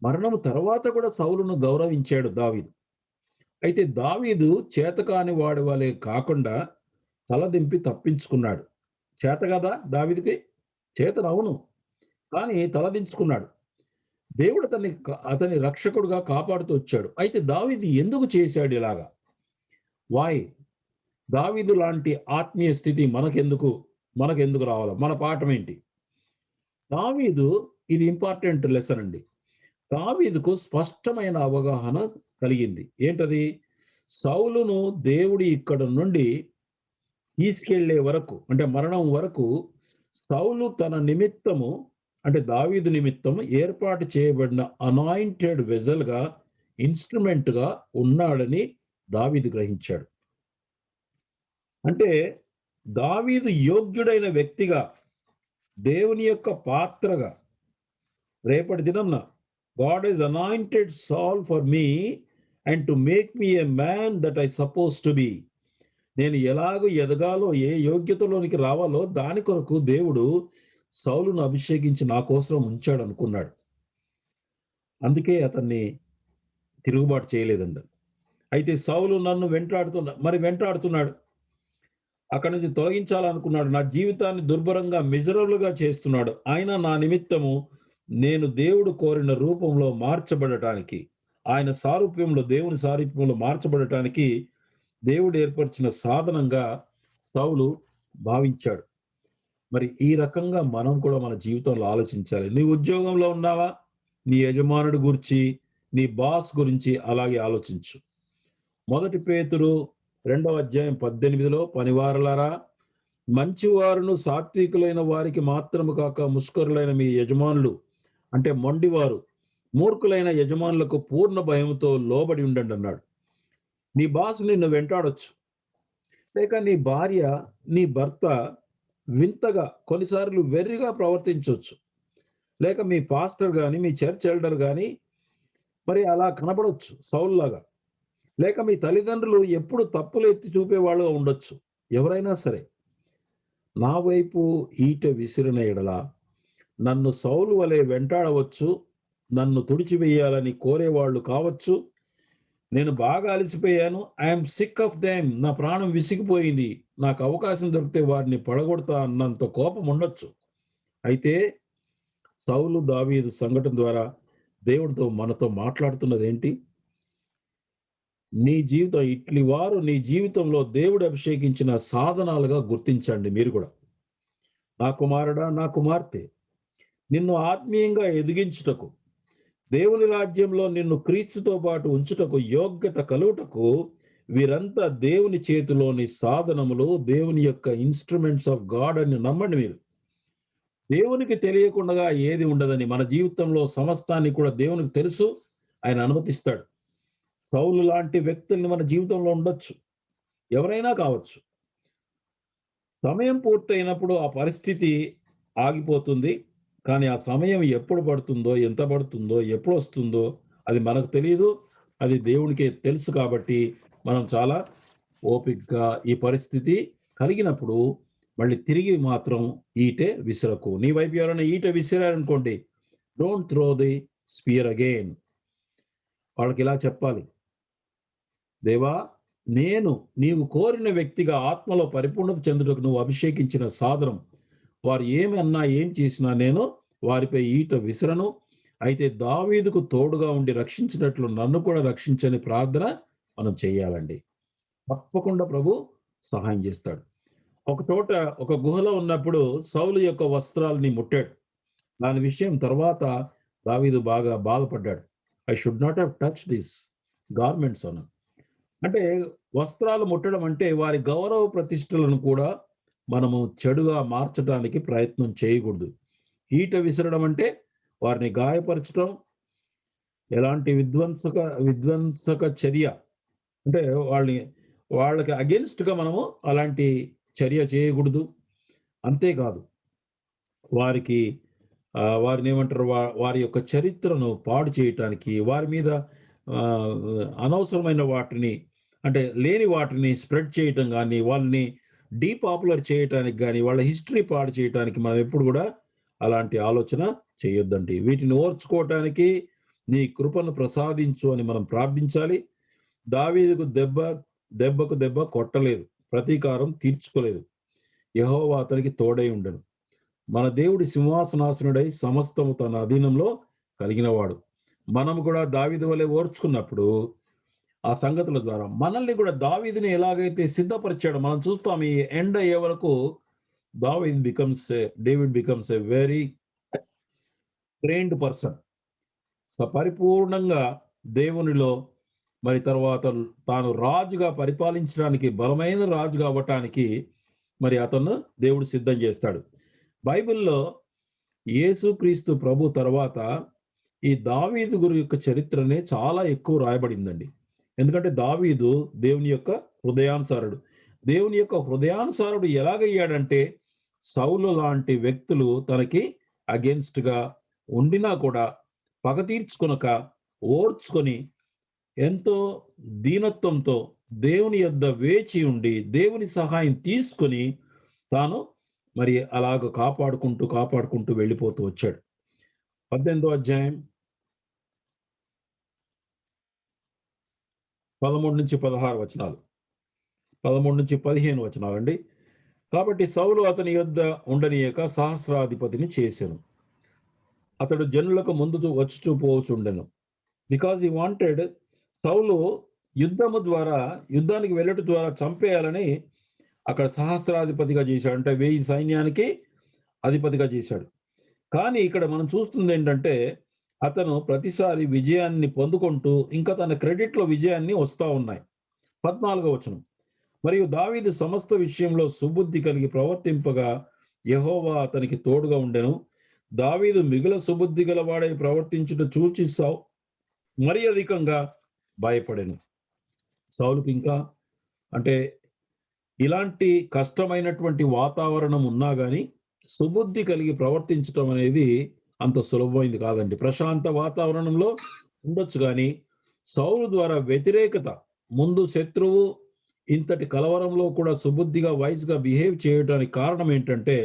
మరణం తర్వాత కూడా సౌలును గౌరవించాడు దావీదు. అయితే దావీదు చేతకాని వాడి వలె కాకుండా తలదింపి తప్పించుకున్నాడు. చేత కదా దావీదుకి? చేతనవును. కానీ తలదించుకున్నాడు. దేవుడు అతని రక్షకుడుగా కాపాడుతూ వచ్చాడు. అయితే దావీదు ఎందుకు చేశాడు ఇలాగా? వై? దావీదు లాంటి ఆత్మీయ స్థితి మనకెందుకు రావాలి? మన పాఠం ఏంటి? దావీదు, ఇది ఇంపార్టెంట్ లెసన్ అండి. దావీదుకు స్పష్టమైన అవగాహన కలిగింది. ఏంటది? సౌలును దేవుడు ఇక్కడ నుండి తీసుకెళ్లే వరకు, అంటే మరణం వరకు సౌలు తన నిమిత్తము, అంటే దావీదు నిమిత్తము ఏర్పాటు చేయబడిన అనాయింటెడ్ వెజల్‌గా, ఇన్‌స్ట్రుమెంట్‌గా ఉన్నాడని దావీదు గ్రహించాడు. అంటే దావీదు యోగ్యుడైన వ్యక్తిగా, దేవుని యొక్క పాత్రగా, రేపటి దినంన గాడ్ ఈజ్ అనాయింటెడ్ సాల్ for me and to make me a man that I suppose to be. నేను ఎలాగో ఎదగాలో, ఏ యోగ్యతలోనికి రావాలో దాని కొరకు దేవుడు సౌలును అభిషేకించి నా కోసం ఉంచాడు అనుకున్నాడు. అందుకే అతన్ని తిరుగుబాటు చేయలేదండి. అయితే సౌలు నన్ను వెంటాడుతున్నాడు. అక్కడి నుంచి తొలగించాలనుకున్నాడు. నా జీవితాన్ని దుర్భరంగా, మిజరబుల్‌గా చేస్తున్నాడు. అయినా నా నిమిత్తము నేను దేవుడు కోరిన రూపంలో మార్చబడటానికి, ఆయన సారూప్యంలో, దేవుని సారూప్యంలో మార్చబడటానికి దేవుడు ఏర్పరిచిన సాధనంగా సౌలు భావించాడు. మరి ఈ రకంగా మనం కూడా మన జీవితంలో ఆలోచించాలి. నీ ఉద్యోగంలో ఉన్నావా? నీ యజమానుడి గురించి, నీ బాస్ గురించి అలాగే ఆలోచించు. 1 పేతురు 2:18 పనివారలారా, మంచివారును సాత్వికులైన వారికి మాత్రము కాక ముష్కరులైన మీ యజమానులు అంటే మొండివారు, మూర్ఖులైన యజమానులకు పూర్ణ భయముతో లోబడి ఉండండి అన్నాడు. నీ బాస్ నిన్ను వెంటాడొచ్చు. లేక నీ భార్య, నీ భర్త వింతగా కొన్నిసార్లు వెర్రిగా ప్రవర్తించొచ్చు. లేక మీ పాస్టర్ గాని, మీ చర్చ్ ఎల్డర్ గాని మరి అలా కనబడొచ్చు సౌలులాగా. లేక మీ తల్లిదండ్రులు ఎప్పుడు తప్పులు ఎత్తి చూపేవాళ్ళుగా ఉండొచ్చు. ఎవరైనా సరే, నా వైపు ఈటె విసిరిన ఎడల నన్ను సౌలు వలె వెంటాడవచ్చు, నన్ను తుడిచివేయాలని కోరేవాళ్ళు కావచ్చు. నేను బాగా అలసిపోయాను, ఐఎమ్ సిక్ ఆఫ్ దెమ్, నా ప్రాణం విసిగిపోయింది, నాకు అవకాశం దొరికితే వారిని పడగొడతా అన్నంత కోపం ఉండొచ్చు. అయితే సౌలు దావీదు సంఘటన ద్వారా దేవుడితో మనతో మాట్లాడుతున్నది ఏంటి? నీ జీవితంలో దేవుడు అభిషేకించిన సాధనాలుగా గుర్తించండి మీరు కూడా. నా కుమారుడా, నా కుమార్తె, నిన్ను ఆత్మీయంగా ఎదిగించుటకు, దేవుని రాజ్యంలో నిన్ను క్రీస్తుతో పాటు ఉంచుటకు, యోగ్యత కలుగుటకు వీరంతా దేవుని చేతిలోని సాధనములు, దేవుని యొక్క ఇన్స్ట్రుమెంట్స్ ఆఫ్ గాడ్ అని నమ్మండి మీరు. దేవునికి తెలియకుండా ఏది ఉండదని, మన జీవితంలో సమస్తాన్ని కూడా దేవునికి తెలుసు, ఆయన అనుమతిస్తాడు. సౌలు లాంటి వ్యక్తుల్ని మన జీవితంలో ఉండొచ్చు, ఎవరైనా కావచ్చు. సమయం పూర్తయినప్పుడు ఆ పరిస్థితి ఆగిపోతుంది. కానీ ఆ సమయం ఎప్పుడు పడుతుందో, ఎంత పడుతుందో, ఎప్పుడొస్తుందో అది మనకు తెలీదు. అది దేవునికే తెలుసు కాబట్టి మనం చాలా ఓపికగా ఈ పరిస్థితి కలిగినప్పుడు మళ్ళీ తిరిగి మాత్రం ఈటె విసరకు. నీ వైపు ఎవరైనా ఈటె విసిరారనుకోండి, don't throw the spear again. వాళ్ళకి ఇలా చెప్పాలి, దేవా, నీవు కోరిన వ్యక్తిగా ఆత్మలో పరిపూర్ణత చెందుటకు నువ్వు అభిషేకించిన సాధనం. వారు ఏమన్నా ఏం చేసినా నేను వారిపై ఈట విసరను. అయితే దావీదుకు తోడుగా ఉండి రక్షించినట్లు నన్ను కూడా రక్షించని ప్రార్థన మనం చేయాలండి. తప్పకుండా ప్రభు సహాయం చేస్తాడు. ఒక చోట ఒక గుహలో ఉన్నప్పుడు సౌలు యొక్క వస్త్రాలని ముట్టాడు. దాని విషయం తర్వాత దావీదు బాగా బాధపడ్డాడు. I should not have touch this garments అన్నాడు. అంటే వస్త్రాలు ముట్టడం అంటే వారి గౌరవ ప్రతిష్టలను కూడా మనము చెడుగా మార్చడానికి ప్రయత్నం చేయకూడదు. ఈట విసరడం అంటే వారిని గాయపరచడం, ఎలాంటి విధ్వంసక చర్య అంటే వాళ్ళకి అగెన్స్ట్‌గా మనము అలాంటి చర్య చేయకూడదు. అంతేకాదు వారికి వారినేమంటారు, వారి యొక్క చరిత్రను పాడు చేయటానికి, వారి మీద ఆహ్, అనవసరమైన వాటిని అంటే లేని వాటిని స్ప్రెడ్ చేయటం గాని, వాళ్ళని డీపాపులర్ చేయటానికి గాని, వాళ్ళ హిస్టరీ పాడు చేయటానికి మనం ఎప్పుడు గూడా అలాంటి ఆలోచన చేయొద్దండి. వీటిని ఓర్చుకోవటానికి నీ కృపను ప్రసాదించు అని మనం ప్రార్థించాలి. దావీదుకు దెబ్బకు దెబ్బ కొట్టలేదు, ప్రతీకారం తీర్చుకోలేదు. యెహోవా అతనికి తోడై ఉండెను. మన దేవుడి సింహాసనాసనుడై సమస్తము తన అధీనంలో కలిగినవాడు. మనము కూడా దావీదు వలె ఓర్చుకున్నప్పుడు ఆ సంగతుల ద్వారా మనల్ని కూడా దావీదుని ఎలాగైతే సిద్ధపరిచాడో మనం చూస్తాం. ఈ ఎండ్ అయ్యే వరకు David becomes a very trained person. పరిపూర్ణంగా దేవునిలో, మరి తర్వాత తాను రాజుగా పరిపాలించడానికి, బలమైన రాజుగా అవ్వటానికి మరి అతను దేవుడు సిద్ధం చేస్తాడు. బైబిల్‌లో యేసుక్రీస్తు ప్రభు తర్వాత ఈ దావీదు యొక్క చరిత్రనే చాలా ఎక్కువ రాయబడిందండి. ఎందుకంటే దావీదు దేవుని యొక్క హృదయానుసారుడు. దేవుని యొక్క హృదయానుసారుడు ఎలాగయ్యాడంటే, సౌలు లాంటి వ్యక్తులు తనకి అగెన్స్ట్ గా ఉండినా కూడా పగ తీర్చుకొనక ఓర్చుకొని ఎంతో దీనత్వంతో దేవుని యొద్ద వేచి ఉండి దేవుని సహాయం తీసుకొని తాను మరి అలాగ కాపాడుకుంటూ వెళ్ళిపోతూ వచ్చాడు. 18వ అధ్యాయం 13-16 వచనాలు, 13-15 వచనాలండి. కాబట్టి సౌలు అతని యొద్ద ఉండనీయక సహస్రాధిపతిని చేసెను. అతడు జనులకు ముందు వచ్చుచూ పోవచుండెను. బికాజ్ హీ వాంటెడ్, సౌలు యుద్ధానికి వెళ్ళటం ద్వారా చంపేయాలని అక్కడ సహస్రాధిపతిగా చేశాడు. అంటే 1000 సైన్యానికి అధిపతిగా చేశాడు. కానీ ఇక్కడ మనం చూస్తుంది ఏంటంటే, అతను ప్రతిసారి విజయాన్ని పొందుకుంటూ ఇంకా తన క్రెడిట్లో విజయాన్ని వస్తా ఉన్నాయి. 14వ వచనం, మరియు దావీదు సమస్త విషయంలో సుబుద్ధి కలిగి ప్రవర్తింపగా యెహోవా అతనికి తోడుగా ఉండెను. దావీదు మిగుల సుబుద్ధి గలవాడై ప్రవర్తించుట చూచి మరి అధికంగా భయపడెను. సౌలుకి ఇంకా అంటే ఇలాంటి కష్టమైనటువంటి వాతావరణం ఉన్నా గాని సుబుద్ధి కలిగి ప్రవర్తించటం అనేది అంత సులభమైంది కాదండి. ప్రశాంత వాతావరణంలో ఉండొచ్చు కానీ సౌలు ద్వారా వ్యతిరేకత, ముందు శత్రువు ఇంతటి కలవరంలో కూడా సుబుద్ధిగా వైస్గా బిహేవ్ చేయడానికి కారణం ఏంటంటే,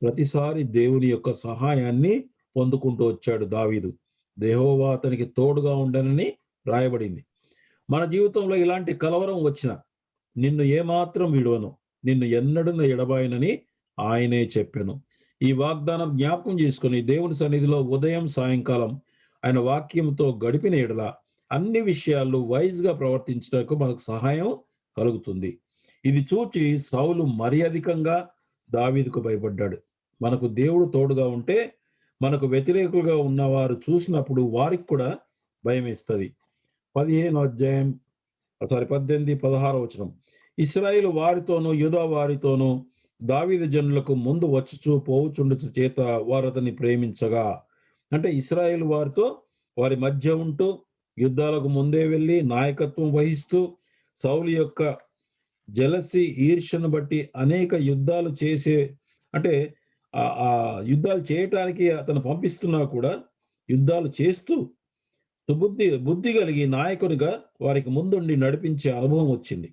ప్రతిసారి దేవుని యొక్క సహాయాన్ని పొందుకుంటూ వచ్చాడు దావీదు. యెహోవా అతనికి తోడుగా ఉండనని రాయబడింది. మన జీవితంలో ఇలాంటి కలవరం వచ్చిన నిన్ను ఏమాత్రం విడువను, నిన్ను ఎన్నడూ ఎడబాయనని ఆయనే చెప్పెను. ఈ వాగ్దానం జ్ఞాపకం చేసుకుని దేవుని సన్నిధిలో ఉదయం సాయంకాలం ఆయన వాక్యంతో గడిపిన ఎడల అన్ని విషయాల్లో వైజ్గా ప్రవర్తించడానికి మనకు సహాయం కలుగుతుంది. ఇది చూచి సౌలు మరి అధికంగా దావీదుకు భయపడ్డాడు. మనకు దేవుడు తోడుగా ఉంటే మనకు వ్యతిరేకులుగా ఉన్నవారు చూసినప్పుడు వారికి కూడా భయం వేస్తుంది. 18-16 వచనం, ఇశ్రాయేలు వారితోనూ యూదా వారితోనూ దావీదు జనులకు ముందు వచ్చుచూ పోవుచుండుచు చేత వారు అతన్ని ప్రేమించగా, అంటే ఇశ్రాయేలు వారితో వారి మధ్య ఉంటూ యుద్ధాలకు ముందే వెళ్ళి నాయకత్వం వహిస్తూ సౌలు యొక్క జలసి ఈర్ష్యను బట్టి అనేక యుద్ధాలు చేసే, అంటే ఆ యుద్ధాలు చేయటానికి అతను పంపిస్తున్నా కూడా యుద్ధాలు చేస్తూ బుద్ధి కలిగి నాయకునిగా వారికి ముందుండి నడిపించే అనుభవం వచ్చింది.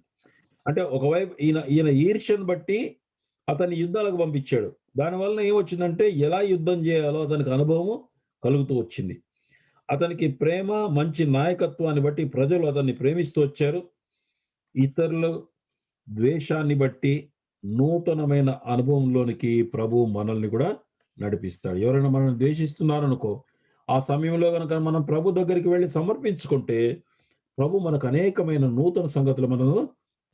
అంటే ఒకవైపు ఈయన ఈర్ష్యను బట్టి అతన్ని యుద్ధాలకు పంపించాడు. దానివల్ల ఏమొచ్చిందంటే ఎలా యుద్ధం చేయాలో అతనికి అనుభవం కలుగుతూ వచ్చింది. అతనికి ప్రేమ, మంచి నాయకత్వాన్ని బట్టి ప్రజలు అతన్ని ప్రేమిస్తూ వచ్చారు. ఇతరుల ద్వేషాన్ని బట్టి నూతనమైన అనుభవంలోనికి ప్రభు మనల్ని కూడా నడిపిస్తాడు. ఎవరైనా మనల్ని ద్వేషిస్తున్నారనుకో, ఆ సమయంలో కనుక మనం ప్రభు దగ్గరికి వెళ్ళి సమర్పించుకుంటే ప్రభు మనకు అనేకమైన నూతన సంగతులు మనను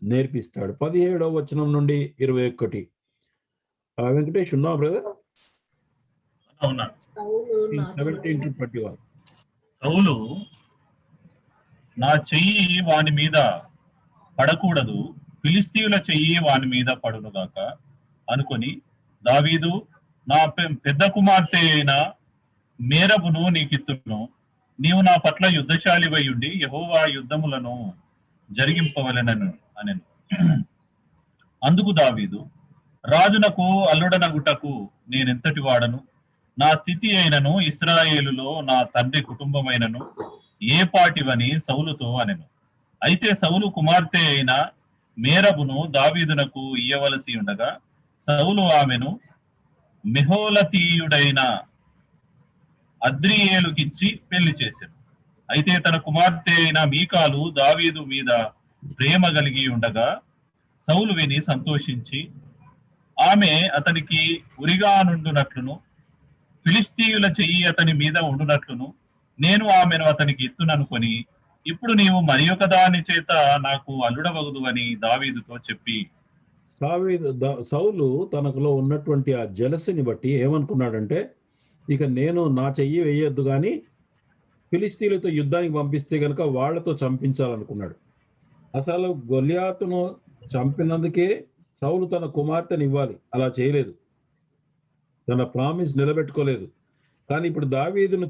నేర్పిస్తాడు. 17వ వచనం నుండి 21. వెంకటేష్ ఉన్నా బ్రదర్? అవునా. 17-21. సౌలు, నా చెయ్యి వాని మీద పడకూడదు, ఫిలిస్తీయుల చెయ్యి వాని మీద పడునుగాక అనుకొని, దావీదు, నా పెద్ద కుమార్తె అయిన మేరబును నీకిత్తును, నీవు నా పట్ల యుద్ధశాలివై ఉండి యెహోవా యుద్ధములను జరిగింపవలెనను అనెను. అందుకు దావీదు, రాజునకు అల్లుడనగుటకు నేనెంతటి వాడను, నా స్థితి అయినను ఇశ్రాయేలులో నా తండ్రి కుటుంబమైనను ఏ పాటివని సౌలుతో అనెను. అయితే సౌలు కుమార్తె అయిన మేరబును దావీదునకు ఇయ్యవలసి ఉండగా సౌలు ఆమెను మెహోలతీయుడైన అద్రియేలుకిచ్చి పెళ్లి చేశాడు. అయితే తన కుమార్తె అయిన మీకాలు దావీదు మీద ప్రేమ కలిగి ఉండగా సౌలు విని సంతోషించి ఆమె అతనికి ఉరిగా నుండునట్లును ఫిలిస్తీయుల చెయ్యి అతని మీద ఉండునట్లును నేను ఆమెను అతనికి ఇత్తుననుకొని, ఇప్పుడు నీవు మరి ఒక దాని చేత నాకు అల్లుడవగదు అని దావీదుతో చెప్పి, సౌలు తనకులో ఉన్నటువంటి ఆ జలసిని బట్టి ఏమనుకున్నాడంటే, ఇక నేను నా చెయ్యి వేయొద్దు కానీ ఫిలిస్తీన్లతో యుద్ధానికి పంపిస్తే కనుక వాళ్లతో చంపించాలనుకున్నాడు. అసలు గొలియాతును చంపినందుకే సౌలు తన కుమార్తెను ఇవ్వాలి, అలా చేయలేదు. తన ప్రామిస్ నిలబెట్టుకోలేదు. కానీ ఇప్పుడు దావీదును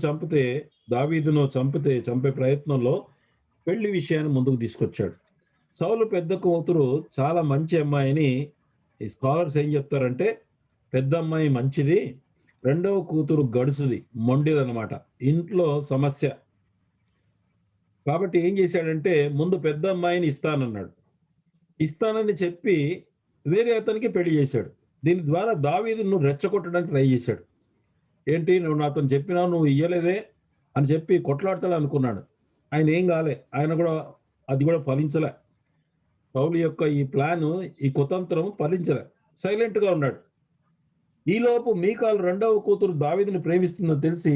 చంపే ప్రయత్నంలో పెళ్లి విషయాన్ని ముందుకు తీసుకొచ్చాడు. సౌలు పెద్ద కూతురు చాలా మంచి అమ్మాయిని ఈ స్కాలర్స్ ఏం చెప్తారంటే, పెద్ద అమ్మాయి మంచిది, రెండవ కూతురు గడుసుది, మొండిదనమాట. ఇంట్లో సమస్య. కాబట్టి ఏం చేశాడంటే, ముందు పెద్ద అమ్మాయిని ఇస్తానన్నాడు. ఇస్తానని చెప్పి వేరే అతనికి పెళ్లి చేశాడు. దీని ద్వారా దావీదును రెచ్చగొట్టడానికి ట్రై చేశాడు. ఏంటి నువ్వు నాతోని చెప్పినావు, నువ్వు ఇయ్యలేదే అని చెప్పి కొట్లాడతాడు అనుకున్నాడు. ఆయన ఏం కాలే. ఆయన కూడా అది కూడా ఫలించలే. సౌలు యొక్క ఈ ప్లాను, ఈ కుతంత్రం ఫలించలే. సైలెంట్‌గా ఉన్నాడు. ఈలోపు మీకాలు రెండవ కూతురు దావీదుని ప్రేమిస్తుందని తెలిసి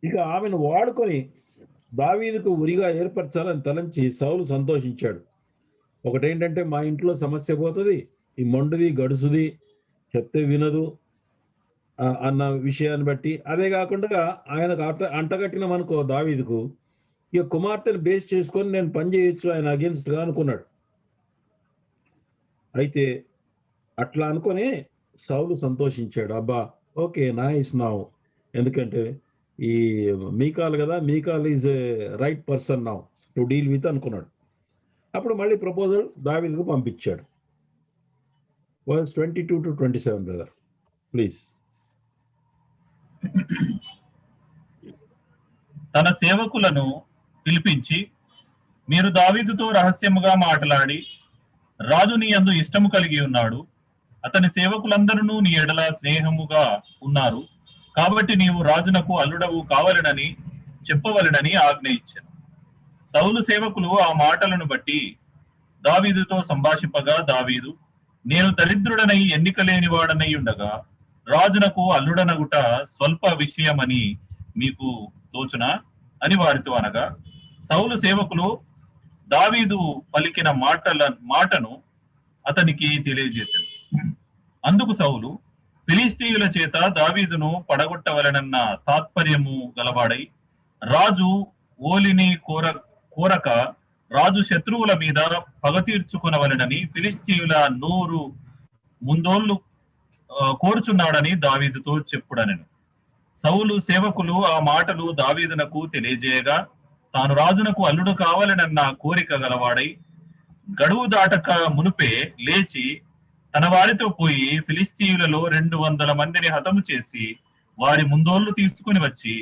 ఇక ఆమెను వాడుకొని దావీదుకు ఉరిగా ఏర్పరచాలని తలంచి సౌలు సంతోషించాడు. ఒకటేంటంటే మా ఇంట్లో సమస్య పోతది. ఈ మొండిది, గడుసుది, చెప్తే వినదు అన్న విషయాన్ని బట్టి. అదే కాకుండా ఆయనకు అంటగట్టినమనుకో దావీదుకు, ఇక కుమార్తెను బేస్ చేసుకొని నేను పని చేయొచ్చు ఆయన అగేన్స్ట్‌గా అనుకున్నాడు. అయితే అట్లా అనుకొని సౌలు సంతోషించాడు. అబ్బా! ఓకే. Nice now. ఎందుకంటే ఈ మీకాల్ కదా! Michal is a right person now to deal with అనుకున్నాడు. అప్పుడు మళ్ళీ ప్రపోజల్ దావీదుకు పంపించాడు. Verse 22-27 brother. ప్లీజ్. తన సేవకులను పిలిపించి, మీరు దావీదుతో రహస్యముగా మాట్లాడి, రాజు నీ యందు ఇష్టము కలిగి ఉన్నాడు, అతని సేవకులందరూ నీ ఎడల స్నేహముగా ఉన్నారు, కాబట్టి నీవు రాజునకు అల్లుడవు కావలెనని చెప్పవలెనని ఆజ్ఞ ఇచ్చాను. సౌలు సేవకులు ఆ మాటలను బట్టి దావీదుతో సంభాషింపగా, దావీదు, నేను దరిద్రుడనై ఎన్నిక లేని వాడనై ఉండగా రాజునకు అల్లుడనగుట స్వల్ప విషయమని మీకు తోచునా అని వారితో అనగా, సౌలు సేవకులు దావీదు పలికిన మాటను అతనికి తెలియజేశాను. అందుకు సౌలు ఫిలిస్తీయుల చేత దావీదును పడగొట్టవలనన్న తాత్పర్యము గలవాడై, రాజు ఓలిని కోరక రాజు శత్రువుల మీద పగ తీర్చుకొనవలెనని ఫిలిస్తీయుల నోరు ముందోళ్ళు కోరుచున్నాడని దావీదుతో చెప్పుడనెను. సౌలు సేవకులు ఆ మాటలు దావీదునకు తెలియజేయగా, తాను రాజునకు అల్లుడు కావాలనన్న కోరిక గలవాడై గడువు దాటక మునుపే లేచి తన వారితో పోయి ఫిలిస్తీయులలో 200 మందిని హతము చేసి వారి ముందోళ్లు తీసుకుని వచ్చి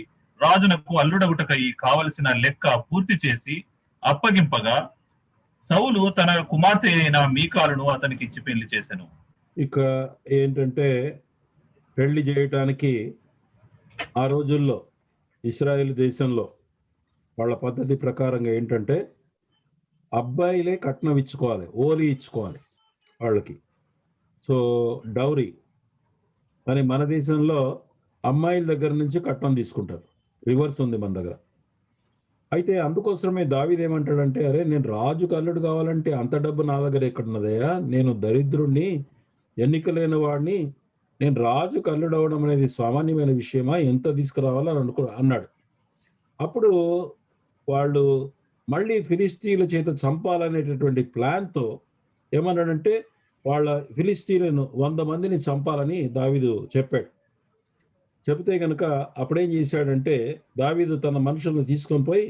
రాజునకు అల్లుడగుటకై కావలసిన లెక్క పూర్తి చేసి అప్పగింపగా, సౌలు తన కుమార్తె అయిన మీకాలును అతనికి ఇచ్చి పెళ్లి చేశాను. ఇక ఏంటంటే పెళ్లి చేయటానికి ఆ రోజుల్లో ఇశ్రాయేల్ దేశంలో వాళ్ళ పద్ధతి ప్రకారంగా ఏంటంటే అబ్బాయిలే కట్నం ఇచ్చుకోవాలి, ఓలి ఇచ్చుకోవాలి వాళ్ళకి. So dowry. కానీ మన దేశంలో అమ్మాయిల దగ్గర నుంచి కట్నం తీసుకుంటారు. రివర్స్ ఉంది మన దగ్గర. అయితే అందుకోసమే దావీదు ఏమంటాడంటే, అరే నేను రాజుకు అల్లుడు కావాలంటే అంత డబ్బు నా దగ్గర ఎక్కడున్నదయ్యా, నేను దరిద్రుణ్ణి, ఎన్నిక లేని వాడిని, నేను రాజుకు అల్లుడు అవడం అనేది సామాన్యమైన విషయమా, ఎంత తీసుకురావాలని అన్నాడు. అప్పుడు వాళ్ళు మళ్ళీ ఫిలిస్తీన్ల చేత చంపాలనేటటువంటి ప్లాన్తో ఏమన్నాడంటే, వాళ్ళ ఫిలిస్తీన్లను 100 మందిని చంపాలని దావీదు చెప్పాడు. చెబితే కనుక అప్పుడేం చేశాడంటే, దావీదు తన మనుషులను తీసుకొని పోయి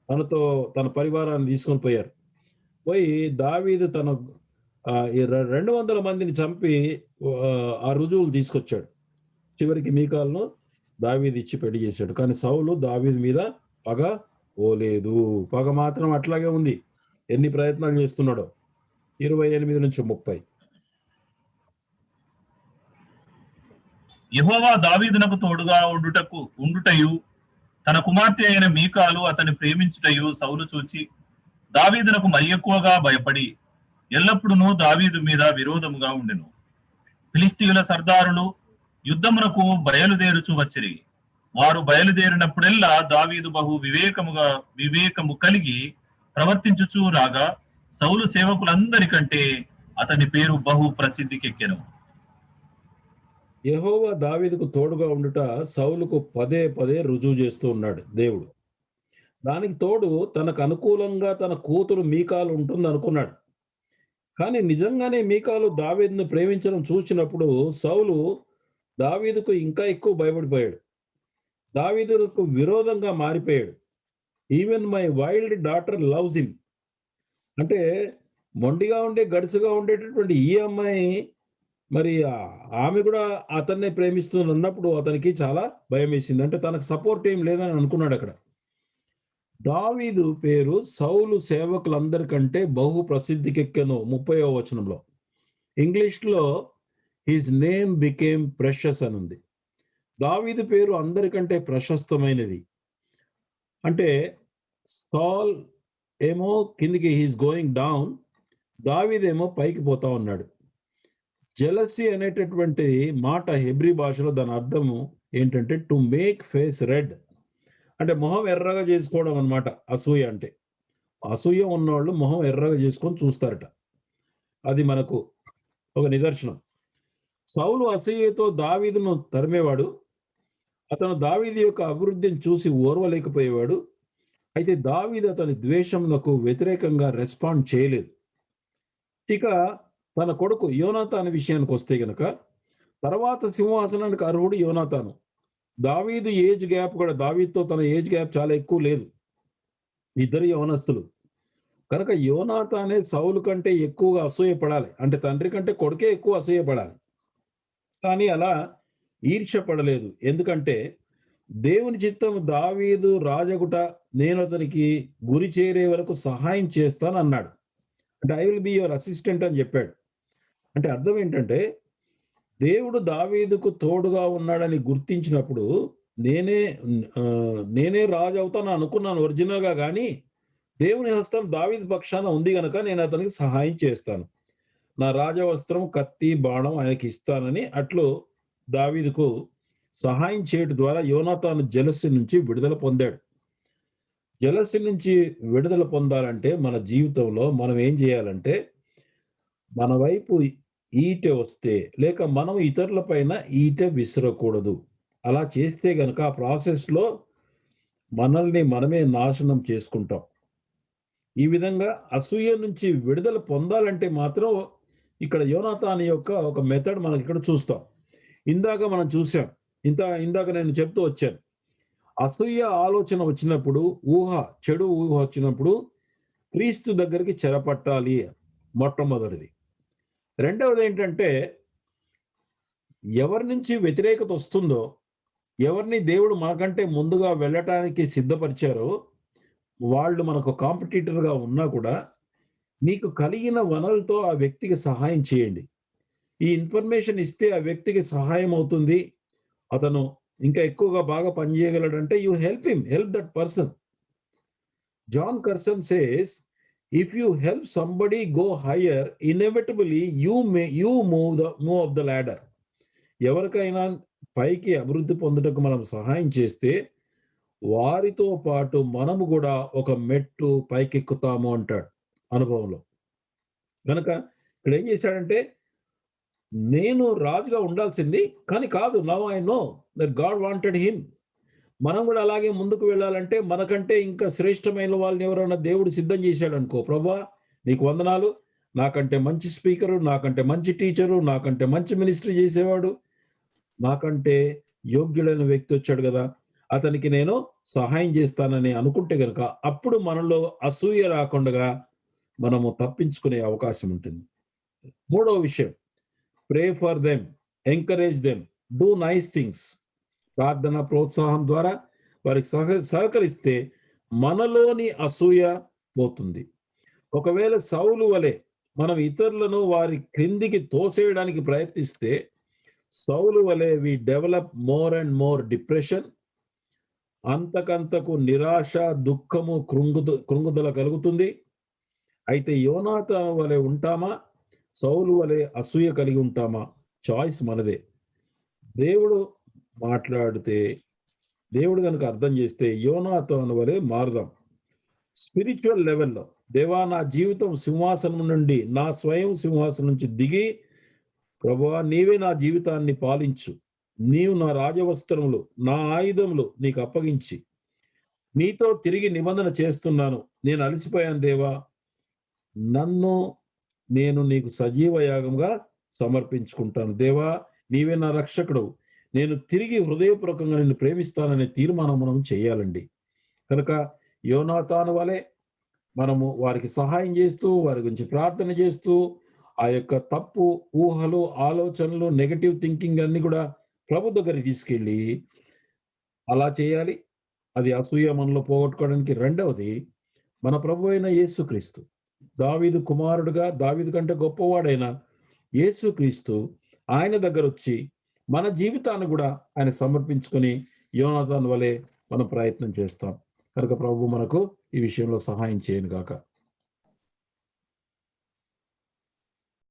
తనతో తన పరివారాన్ని తీసుకొని పోయారు. పోయి దావీదు తన 200 మందిని చంపి ఆ రుజువులు తీసుకొచ్చాడు. చివరికి మీకాలును దావీదు ఇచ్చి పెళ్లి చేశాడు. కానీ సౌలు దావీదు మీద పగ పోలేదు. పగ మాత్రం అట్లాగే ఉంది. ఎన్ని ప్రయత్నాలు చేస్తున్నాడో. 28-30. యెహోవా దావీదునకు తోడుగా ఉండుటయు తన కుమార్తె అయిన మీకాలు అతని ప్రేమించుటయు సౌలు చూచి దావీదునకు మరి ఎక్కువగా భయపడి ఎల్లప్పుడూ దావీదు మీద విరోధముగా ఉండెను. ఫిలిస్తీయుల సర్దారులు యుద్ధమునకు బయలుదేరుచు వచ్చిరి. వారు బయలుదేరినప్పుడెల్లా దావీదు బహు వివేకము కలిగి ప్రవర్తించుచూ రాగా, సౌలు సేవకులందరికంటే అతని పేరు బహు ప్రసిద్ధికెక్కెను. యెహోవా దావీదుకు తోడుగా ఉండుట సౌలుకు పదే పదే రుజువు చేస్తూ ఉన్నాడు దేవుడు. దానికి తోడు తనకు అనుకూలంగా తన కూతురు మీకాలు ఉంటుంది అనుకున్నాడు. కానీ నిజంగానే మీకాలు దావీదును ప్రేమించడం చూసినప్పుడు సౌలు దావీదుకు ఇంకా ఎక్కువ భయపడిపోయాడు. దావీదుకు విరోధంగా మారిపోయాడు. Even my wild daughter loves him. అంటే మొండిగా ఉండే, గడుసుగా ఉండేటటువంటి ఈ అమ్మాయి మరి ఆమె కూడా అతన్నే ప్రేమిస్తుందన్నప్పుడు అతనికి చాలా భయమేసింది. అంటే తనకు సపోర్ట్ ఏం లేదని అనుకున్నాడక్కడ. దావీదు పేరు సౌలు సేవకులందరికంటే బహు ప్రసిద్ధికెక్కెను 30వ వచనంలో. ఇంగ్లీష్‌లో హిస్ నేమ్ బికేమ్ ప్రెషస్ అనుంది. దావీదు పేరు అందరికంటే ప్రశస్తమైనది. అంటే సాల్ ఏమో కిందకి హీస్ గోయింగ్ డౌన్. దావీదేమో పైకి పోతా ఉన్నాడు. జెలసీ అనేటటువంటి మాట హెబ్రీ భాషలో దాని అర్థము ఏంటంటే టు మేక్ ఫేస్ రెడ్. అంటే మొహం ఎర్రగా చేసుకోవడం అన్నమాట అసూయ అంటే. అసూయ ఉన్నోళ్ళు మొహం ఎర్రగా చేసుకొని చూస్తారట. అది మనకు ఒక నిదర్శనం. సౌలు అసూయతో దావీదును తరిమేవాడు. అతను దావీదు యొక్క అభివృద్ధిని చూసి ఓర్వలేకపోయేవాడు. అయితే దావీదు అతని ద్వేషమునకు వ్యతిరేకంగా రెస్పాండ్ చేయలేదు. ఇక తన కొడుకు యోనాతాను విషయానికొస్తే గనక, తర్వాత సింహాసనానికి అర్హుడు యోనాతాను. దావీదు ఏజ్ గ్యాప్ కూడా దావీదుతో తన ఏజ్ గ్యాప్ చాలా ఎక్కువ లేదు. ఇద్దరు యవనస్తులు. కనుక యోనాతానే సౌలు కంటే ఎక్కువగా అసూయపడాలి. అంటే తండ్రి కంటే కొడుకే ఎక్కువ అసూయపడాలి. కానీ అలా ఈర్ష్య పడలేదు. ఎందుకంటే దేవుని చిత్తం దావీదు రాజగుట నేను అతనికి గురి చేరే వరకు సహాయం చేస్తానన్నాడు. అంటే I will be your assistant అని చెప్పాడు. అంటే అర్థం ఏంటంటే దేవుడు దావీదుకు తోడుగా ఉన్నాడని గుర్తించినప్పుడు నేనే నేనే రాజు అవుతాను అనుకున్నాను ఒరిజినల్‌గా గానీ, దేవుని హస్తం దావీదు పక్షాన ఉంది గనక నేను అతనికి సహాయం చేస్తాను. నా రాజవస్త్రం, కత్తి, బాణం ఆయనకిస్తానని అట్లు దావీదుకు సహాయం చేయడం ద్వారా యోనాతాను జెలసీ నుంచి విడుదల పొందాడు. జెలసీ నుంచి విడుదల పొందాలంటే మన జీవితంలో మనం ఏం చేయాలంటే, మన వైపు ఈటె వస్తే లేక మనం ఇతరుల పైన ఈటె విసరకూడదు. అలా చేస్తే గనక ఆ ప్రాసెస్‌లో మనల్ని మనమే నాశనం చేసుకుంటాం. ఈ విధంగా అసూయ నుంచి విడుదల పొందాలంటే మాత్రం ఇక్కడ యోనాతాను యొక్క ఒక మెథడ్ మనకిక్కడ చూస్తాం. ఇందాక మనం చూసాం. ఇందాక నేను చెప్తూ వచ్చాను. అసూయ ఆలోచన వచ్చినప్పుడు, చెడు ఊహ వచ్చినప్పుడు క్రీస్తు దగ్గరికి చెరపట్టాలి మొట్టమొదటిది. రెండవదేంటంటే ఎవరి నుంచి వ్యతిరేకత వస్తుందో, ఎవరిని దేవుడు మనకంటే ముందుగా వెళ్ళటానికి సిద్ధపరిచారో, వాళ్ళు మనకు కాంపిటీటర్‌గా ఉన్నా కూడా, మీకు కలిగిన వనరులతో ఆ వ్యక్తికి సహాయం చేయండి. ఈ ఇన్ఫర్మేషన్ ఇస్తే ఆ వ్యక్తికి సహాయం అవుతుంది. అతను ఇంకా ఎక్కువగా బాగా పని చేయగలడంటే you help him. Help that person. John Carson says, "if you help somebody go higher, inevitably you move up the ladder." ఎవరికైనా పైకి అభివృద్ధి పొందుటకు మనం సహాయం చేస్తే, వారితో పాటు మనము గూడా ఒక మెట్టు పైకెక్కుతాము అంటాడు అనుభవంలో. గనక ఇక్కడేం చేశాడంటే నేను రాజుగా ఉండాల్సింది. కానీ కాదు. Now I know that God wanted him. మనం గూడా అలాగే ముందుకు వెళ్ళాలంటే మనకంటే ఇంకా శ్రేష్టమైన వాళ్ళని ఎవరైనా దేవుడు సిద్ధం చేశాడనుకో, ప్రభువా నీకు వందనాలు. నాకంటే మంచి స్పీకరు, నాకంటే మంచి టీచరు, నాకంటే మంచి మినిస్ట్రీ చేసేవాడు, నాకంటే యోగ్యుడైన వ్యక్తి వచ్చాడు గదా! అతనికి నేను సహాయం చేస్తానని అనుకుంటే గనక అప్పుడు మనలో అసూయ రాకుండగా మనము తప్పించుకునే అవకాశం ఉంటుంది. మూడవ విషయం, pray for them, encourage them, do nice things. ప్రార్థన, ప్రోత్సాహం ద్వారా వారికి సహకరిస్తే మనలోని అసూయ పోతుంది. ఒకవేళ సౌలు వలె మనం ఇతరులను వారి క్రిందికి తోసేయడానికి ప్రయత్నిస్తే, సౌలు వలె we develop more and more depression. అంతకంతకు నిరాశ, దుఃఖము, కృంగుదల కలుగుతుంది. అయితే యోనాతాను వలె ఉంటామా? సౌలు వలె అసూయ కలిగి ఉంటామా? చాయిస్ మనదే. దేవుడు మాట్లాడితే, దేవుడు గనుక అర్థం చేస్తే యోనాతాను వలె మారుదాం. స్పిరిచ్యువల్ లెవెల్‌లో దేవా నా జీవితం సింహాసనం నుండి, నా స్వయం సింహాసనం నుంచి దిగి, ప్రభువా నీవే నా జీవితాన్ని పాలించు. నీవు నా రాజవస్త్రములు, నా ఆయుధములు నీకు అప్పగించి, నీతో తిరిగి నిబంధన చేస్తున్నాను. నేను అలసిపోయాను దేవా. నేను నీకు సజీవ యాగంగా సమర్పించుకుంటాను. దేవా నీవే నా రక్షకుడవు. నేను తిరిగి హృదయపూర్వకంగా నిన్ను ప్రేమిస్తాననే తీర్మానం మనం చేయాలండి. కనుక యోనాతాను వలె మనము వారికి సహాయం చేస్తూ, వారి గురించి ప్రార్థన చేస్తూ, ఆ యొక్క తప్పు ఊహలు, ఆలోచనలు, నెగెటివ్ థింకింగ్ అన్నీ కూడా ప్రభు దగ్గరికి తీసుకెళ్ళి అలా చేయాలి. అది అసూయ మనలో పోగొట్టుకోవడానికి. రెండవది మన ప్రభువైన యేసుక్రీస్తు. దావీదు కుమారుడుగా, దావీదు కంటే గొప్పవాడైన యేసుక్రీస్తు ఆయన దగ్గరొచ్చి మన జీవితాన్ని గూడా ఆయనకు సమర్పించుకొని యోనాతాను వలె మనం ప్రయత్నం చేస్తాం. కనుక ప్రభువు మనకు ఈ విషయంలో సహాయం చేయను గాక.